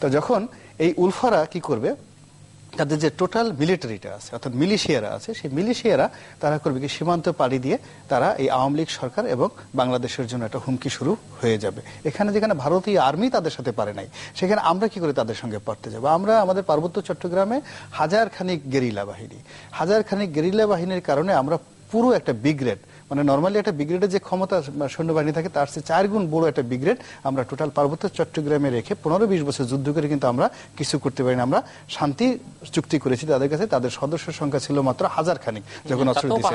তো যখন এই উলফারা কি করবে, তাদের যে টোটাল মিলিটারিটা আছে অর্থাৎ মিলিশিয়ারা আছে, সেই মিলিশিয়ারা তারা করবে কি, সীমান্ত পাড়ি দিয়ে তারা এই আওয়ামী লীগ সরকার এবং বাংলাদেশের জন্য একটা হুমকি শুরু হয়ে যাবে। এখানে যেখানে ভারতীয় আর্মি তাদের সাথে পারে নাই, সেখানে আমরা কি করে তাদের সঙ্গে পারতে যাবো? আমরা আমাদের পার্বত্য চট্টগ্রামে হাজার খানিক গেরিলা বাহিনীর কারণে আমরা পুরো একটা ব্রিগেড, মানে নর্মালি একটা ব্রিগেডের যে ক্ষমতা সৈন্যবাহিনী থাকে তার চেয়ে 4 গুণ বড় একটা ব্রিগেড আমরা টোটাল পার্বত্য চট্টগ্রামে রেখে 15-20 বছর যুদ্ধ করে কিন্তু আমরা কিছু করতে পারি না। আমরা শান্তি চুক্তি করেছি তাদের কাছে, তাদের সদস্য সংখ্যা ছিল মাত্র 1000 খানিক যখন অস্ত্র দিয়েছে,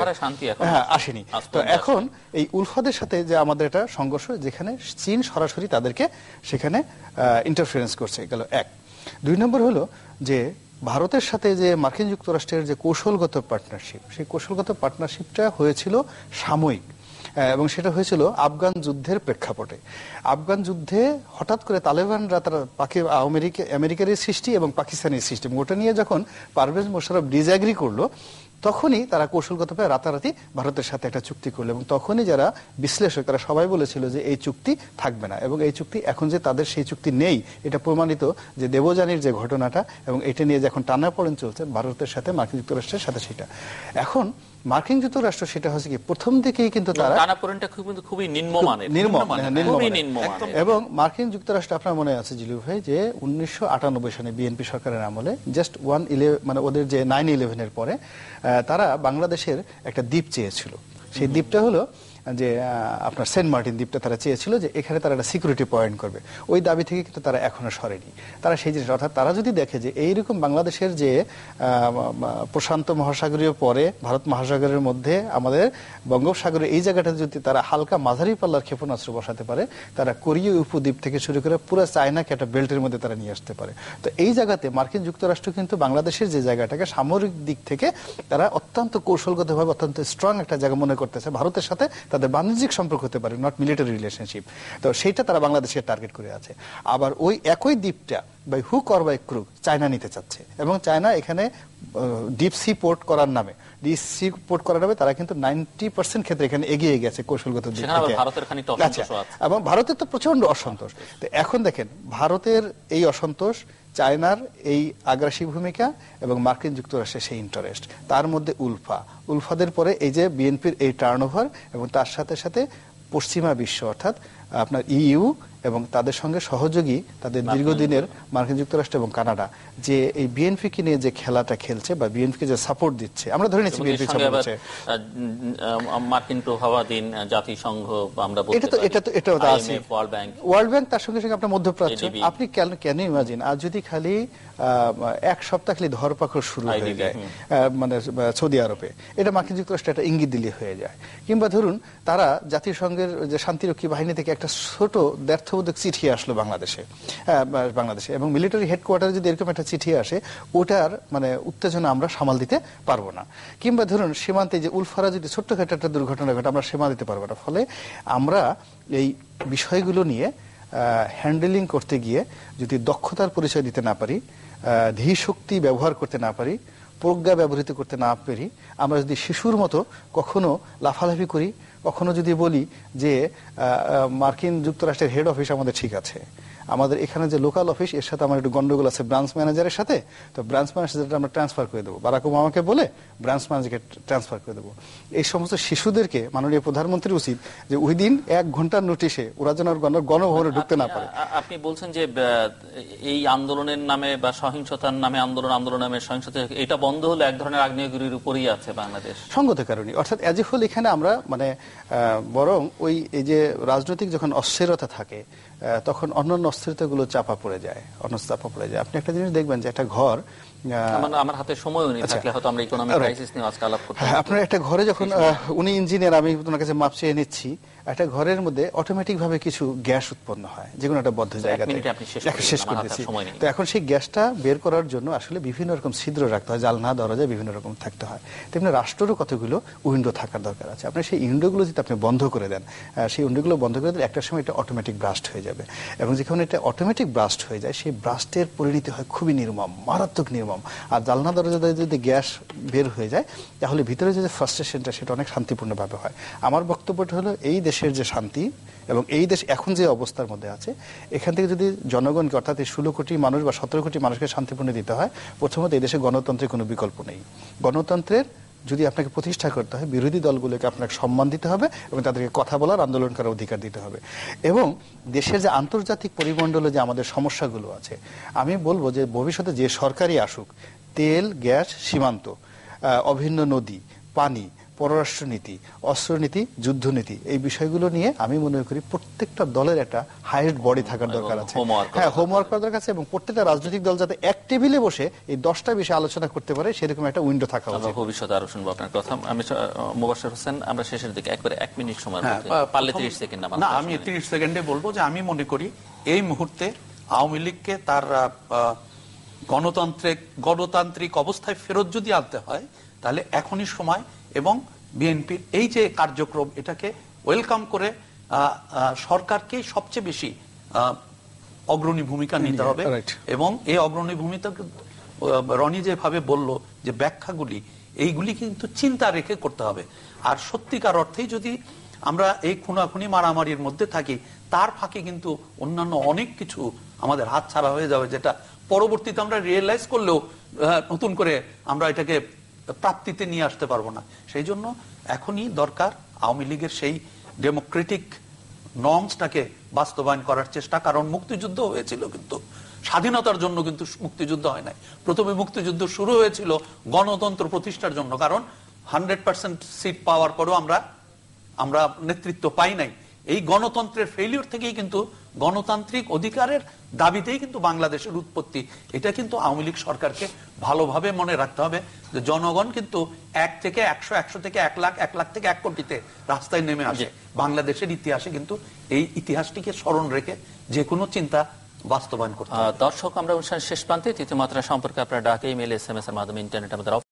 হ্যাঁ আসেনি। তো এখন এই উলফাদের সাথে যে আমাদের একটা সংঘর্ষ, যেখানে চীন সরাসরি তাদেরকে সেখানে ইন্টারফারেন্স করছে, গেল 1। 2 নম্বর হলো যে ভারতের সাথে যে মার্কিন যুক্তরাষ্ট্রের যে কৌশলগত পার্টনারশিপ, সেই কৌশলগত পার্টনারশিপটা হয়েছিল সাময়িক, এবং সেটা হয়েছিল আফগান যুদ্ধের প্রেক্ষাপটে। আফগান যুদ্ধে হঠাৎ করে তালেবানরা তারা আমেরিকার সৃষ্টি এবং পাকিস্তানের সৃষ্টি, ওটা নিয়ে যখন পারভেজ মোশাররফ ডিসএগ্রি করলো, তখনই তারা কৌশলগতভাবে রাতারাতি ভারতের সাথে একটা চুক্তি করলো, এবং তখনই যারা বিশ্লেষক তারা সবাই বলেছিল যে এই চুক্তি থাকবে না, এবং এই চুক্তি এখন যে তাদের সেই চুক্তি নেই, এটা প্রমাণিত যে দেবযানীর যে ঘটনাটা, এবং এটা নিয়ে যে এখন টানাপোড়েন চলছে ভারতের সাথে মার্কিন যুক্তরাষ্ট্রের সাথে, সেটা এখন মার্কিন যুক্তরাষ্ট্র সেটা হচ্ছে কি প্রথম দিকেই কিন্তু তারা টানাপোড়েনটা খুবই নিম্নমানের, এবং মার্কিন যুক্তরাষ্ট্র আপনার মনে আছে জিলু ভাই যে 1998 সালে বিএনপি সরকারের আমলে জাস্ট 1/11 মানে ওদের যে 9/11 এর পরে তারা বাংলাদেশের একটা দ্বীপ চেয়েছিল। সেই দ্বীপটা হলো যে আপনার সেন্ট মার্টিন দ্বীপটা তারা চেয়েছিল যে এখানে তারা একটা সিকিউরিটি পয়েন্ট করবে। ওই দাবি থেকে কিন্তু তারা এখনো সরেনি। তারা সেই জিনিস, অর্থাৎ তারা যদি দেখে যে এইরকম বাংলাদেশের যে প্রশান্ত মহাসাগরীয় পরে ভারত মহাসাগরের মধ্যে আমাদের বঙ্গোপসাগরের এই জায়গাটা যদি তারা হালকা মাঝারি পাল্লার ক্ষেপণাস্ত্র বসাতে পারে, তারা কোরীয় উপদ্বীপ থেকে শুরু করে পুরো চায়নাকে একটা বেল্টের মধ্যে তারা নিয়ে আসতে পারে। তো এই জায়গাতে মার্কিন যুক্তরাষ্ট্র কিন্তু বাংলাদেশের যে জায়গাটাকে সামরিক দিক থেকে তারা অত্যন্ত কৌশলগতভাবে অত্যন্ত স্ট্রং একটা জায়গা মনে করতেছে। ভারতের সাথে তাদের বাণিজ্যিক সম্পর্ক হতে পারে, নট মিলিটারি রিলেশনশিপ। তো সেইটা তারা বাংলাদেশের টার্গেট করে আছে। আবার ওই একই দ্বীপটা by hook or by crook China নিতে চাচ্ছে, এবং চায়না এখানে ডিপ সি পোর্ট করার নামে তারা কিন্তু 90% ক্ষেত্রে এখানে এগিয়ে গেছে কৌশলগত দিক থেকে। এবং ভারতের তো প্রচন্ড অসন্তোষ। তো এখন দেখেন ভারতের এই অসন্তোষ, চায়নার এই আগ্রাসী ভূমিকা এবং মার্কিন যুক্তরাষ্ট্রের সেই ইন্টারেস্ট, তার মধ্যে উলফাদের পরে এই যে বিএনপির এই টার্নওভার, এবং তার সাথে সাথে পশ্চিমা বিশ্ব অর্থাৎ আপনার ইইউ এবং তাদের সঙ্গে সহযোগী তাদের দীর্ঘদিনের মার্কিন যুক্তরাষ্ট্র এবং কানাডা যে এই বিএনপিকে নিয়ে যে খেলাটা খেলছে বা বিএনপিকে যে সাপোর্ট দিচ্ছে, আমরা ধরে নিচ্ছি বিএনপি সাপোর্ট দিচ্ছে, মার্কিন প্রভাবাধীন জাতিসংঘ, আমরা এটাও আছে, ওয়ার্ল্ড ব্যাংক, তার সঙ্গে সঙ্গে আপনার মধ্যপ্রাচ্য। আপনি কেন ইমাজিন আর যদি খালি এক সপ্তাহ খালি ধরপাকড় শুরু হয়ে যায় মানে সৌদি আরবে, এটা মার্কিন যুক্তরাষ্ট্র একটা ইঙ্গিত দিলে হয়ে যায়। কিংবা ধরুন তারা জাতিসংঘের যে শান্তিরক্ষী বাহিনী থেকে একটা ছোট দ্ব্যর্থবোধক চিঠি আসলো বাংলাদেশে এবং মিলিটারি হেডকোয়ার্টারে যদি এরকম একটা চিঠি আসে, ওটার মানে উত্তেজনা আমরা সামাল দিতে পারবো না। কিংবা ধরুন সীমান্তে যে উলফারা যদি ছোট্টখাটো একটা দুর্ঘটনা ঘটে, আমরা সামাল দিতে পারবো না। ফলে আমরা এই বিষয়গুলো নিয়ে হ্যান্ডেলিং করতে গিয়ে যদি দক্ষতার পরিচয় দিতে না পারি, ধী শক্তি ব্যবহার করতে না পারি, প্রজ্ঞা ব্যবহৃত করতে না পারি, আমরা যদি শিশুর মতো কখনো লাফালাফি করি, কখনো যদি বলি যে মার্কিন যুক্তরাষ্ট্রের হেড অফিস আমাদের ঠিক আছে, আমাদের এখানে যে লোকাল অফিস এর সাথে আমার একটু গন্ডগোল আছে ব্রাঞ্চ ম্যানেজারের সাথে, তো ব্রাঞ্চ ম্যানেজারটা আমরা ট্রান্সফার করে দেবো, বারাক ওবামাকে বলে ব্রাঞ্চ ম্যানেজারকে ট্রান্সফার করে দেবো। এই সমস্ত শিশুদেরকে মাননীয় প্রধানমন্ত্রীর উচিত যে ওই দিন 1 ঘন্টার নোটিশে ওরা যেন গণভবনে ঢুকতে না পারে। আপনি বলছেন যে এই আন্দোলনের নামে বা সহিংসতার নামে আন্দোলনের নামে সহিংসতা, এটা বন্ধ হলে এক ধরনের আগ্নেয়গিরির উপরই আছে বাংলাদেশ সঙ্গত কারণে। অর্থাৎ এজ এ হোল এখানে আমরা মানে বরং ওই এই যে রাজনৈতিক যখন অস্থিরতা থাকে তখন অন্যান্য অস্থিরতাগুলো চাপা পড়ে যায়। আপনি একটা জিনিস দেখবেন যে একটা ঘর, আমার হাতে সময়ও নেই, থাকলে হয়তো আমরা ইকোনমিক ক্রাইসিস নিয়ে আজকে আলাপ করতে। আপনার একটা ঘরে যখন উনি ইঞ্জিনিয়ার, আমি আপনার কাছে মাপ চেয়ে নিচ্ছি, একটা ঘরের মধ্যে অটোমেটিক ভাবে কিছু গ্যাস উৎপন্ন হয় যে কোনো একটা বদ্ধ জায়গাতে। শেষ করে দিচ্ছি। তো এখন সেই গ্যাসটা বের করার জন্য আসলে বিভিন্ন রকম ছিদ্র রাখতে হয়, জানলা দরজা বিভিন্ন রকম থাকতে হয়। তেমনি রাষ্ট্রেরও কতগুলো উইন্ডো থাকার দরকার আছে। আপনি সেই উইন্ডোগুলো যদি আপনি বন্ধ করে দেন, সেই উইন্ডোগুলো বন্ধ করে দিলে একটা সময় এটা অটোমেটিক ব্রাস্ট হয়ে যাবে, এবং যখন এটা অটোমেটিক ব্রাস্ট হয়ে যায় সেই ব্রাস্টের পরিণতি হয় খুবই নির্মম, মারাত্মক নির্মম। আর জানলা দরজা যদি গ্যাস বের হয়ে যায় তাহলে ভিতরে যে ফ্রাস্ট্রেশনটা সেটা অনেক শান্তিপূর্ণভাবে হয়। আমার বক্তব্যটা হলো এই দেশের যে শান্তি এবং এই দেশ এখন যে অবস্থার মধ্যে আছে, এখান থেকে যদি জনগণকে অর্থাৎ 16 কোটি মানুষ বা 17 কোটি মানুষকে শান্তিপূর্ণ দিতে হয়, প্রথমত এই দেশে গণতন্ত্রের কোনো বিকল্প নেই। গণতন্ত্রের যদি আপনাকে প্রতিষ্ঠা করতে হয়, বিরোধী দলগুলোকে আপনাকে সম্মান দিতে হবে এবং তাদেরকে কথা বলার, আন্দোলন করার অধিকার দিতে হবে। এবং দেশের যে আন্তর্জাতিক পরিমণ্ডলে যে আমাদের সমস্যাগুলো আছে, আমি বলবো যে ভবিষ্যতে যে সরকারই আসুক, তেল, গ্যাস, সীমান্ত, অভিন্ন নদী, পানি, পররাষ্ট্রনীতি, অস্ত্রনীতি, যুদ্ধনীতি, এই বিষয়গুলো নিয়ে আমি মনে করি প্রত্যেকটা দলের একটা হাইয়েস্ট বডি থাকার দরকার আছে। হ্যাঁ, হোমওয়ার্ক করার দরকার আছে, এবং প্রত্যেকটা রাজনৈতিক দল যাতে এক টেবিলে বসে এই 10টা বিষয়ে আলোচনা করতে পারে সেরকম একটা উইন্ডো থাকা উচিত। ভবিষ্যতে আরো শুনবো আপনার কথা। আমি মুবাশশির হোসেন, আমরা শেষের দিকে একবারে 1 মিনিট সময় পারলে 30 সেকেন্ড। না, আমি 30 সেকেন্ডে বলবো যে আমি মনে করি এই মুহূর্তে আওয়ামী লীগকে তার গণতান্ত্রিক অবস্থায় ফেরত যদি আনতে হয় তাহলে এখনই সময়, এবং বিএনপির এই যে কার্যক্রম এটাকে ওয়েলকাম করে সরকারকে সবচেয়ে বেশি অগ্রণী ভূমিকা নিতে হবে। এবং এই অগ্রণী ভূমিকা রনি যেভাবে বলল যে ব্যাখ্যাগুলি, এইগুলি কিন্তু চিন্তা রেখে করতে হবে। আর সত্যিকার অর্থেই যদি আমরা এই খুনাখুনি মারামারির মধ্যে থাকি, তার ফাঁকে কিন্তু অন্যান্য অনেক কিছু আমাদের হাত ছাড়া হয়ে যাবে, যেটা পরবর্তীতে আমরা রিয়েলাইজ করলেও নতুন করে আমরা এটাকে প্রাপ্তিতে নিয়ে আসতে পারবো না। সেই জন্য এখনই দরকার আওয়ামী লীগের সেই ডেমোক্রেটিক নর্মসটাকে বাস্তবায়ন করার চেষ্টা। কারণ মুক্তিযুদ্ধ হয়েছিল কিন্তু স্বাধীনতার জন্য, কিন্তু মুক্তিযুদ্ধ হয় নাই। প্রথমে মুক্তিযুদ্ধ শুরু হয়েছিল গণতন্ত্র প্রতিষ্ঠার জন্য, কারণ 100% সিট পাওয়ার পরেও আমরা আমরা নেতৃত্ব পাই নাই, এই গণতন্ত্রের ফেলিওর থেকেই কিন্তু গণতান্ত্রিক অধিকারের দাবিতেই কিন্তু বাংলাদেশের উৎপত্তি। এটা কিন্তু আওয়ামী লীগ সরকারকে ভালোভাবে মনে রাখতে হবে যে জনগণ কিন্তু 1 থেকে 100, 100 থেকে 1 লাখ, 1 লাখ থেকে 1 কোটিতে রাস্তায় নেমে আসে। বাংলাদেশের ইতিহাসে কিন্তু এই ইতিহাসটিকে স্মরণ রেখে যে কোনো চিন্তা বাস্তবায়ন করতে হবে। দর্শক, আমরা অনুষ্ঠানের শেষ প্রান্তে তৃতীয় মাত্রা সম্পর্কে আপনার ডাকে, ইমেল, SMS এর মাধ্যমে, ইন্টারনেট আমাদের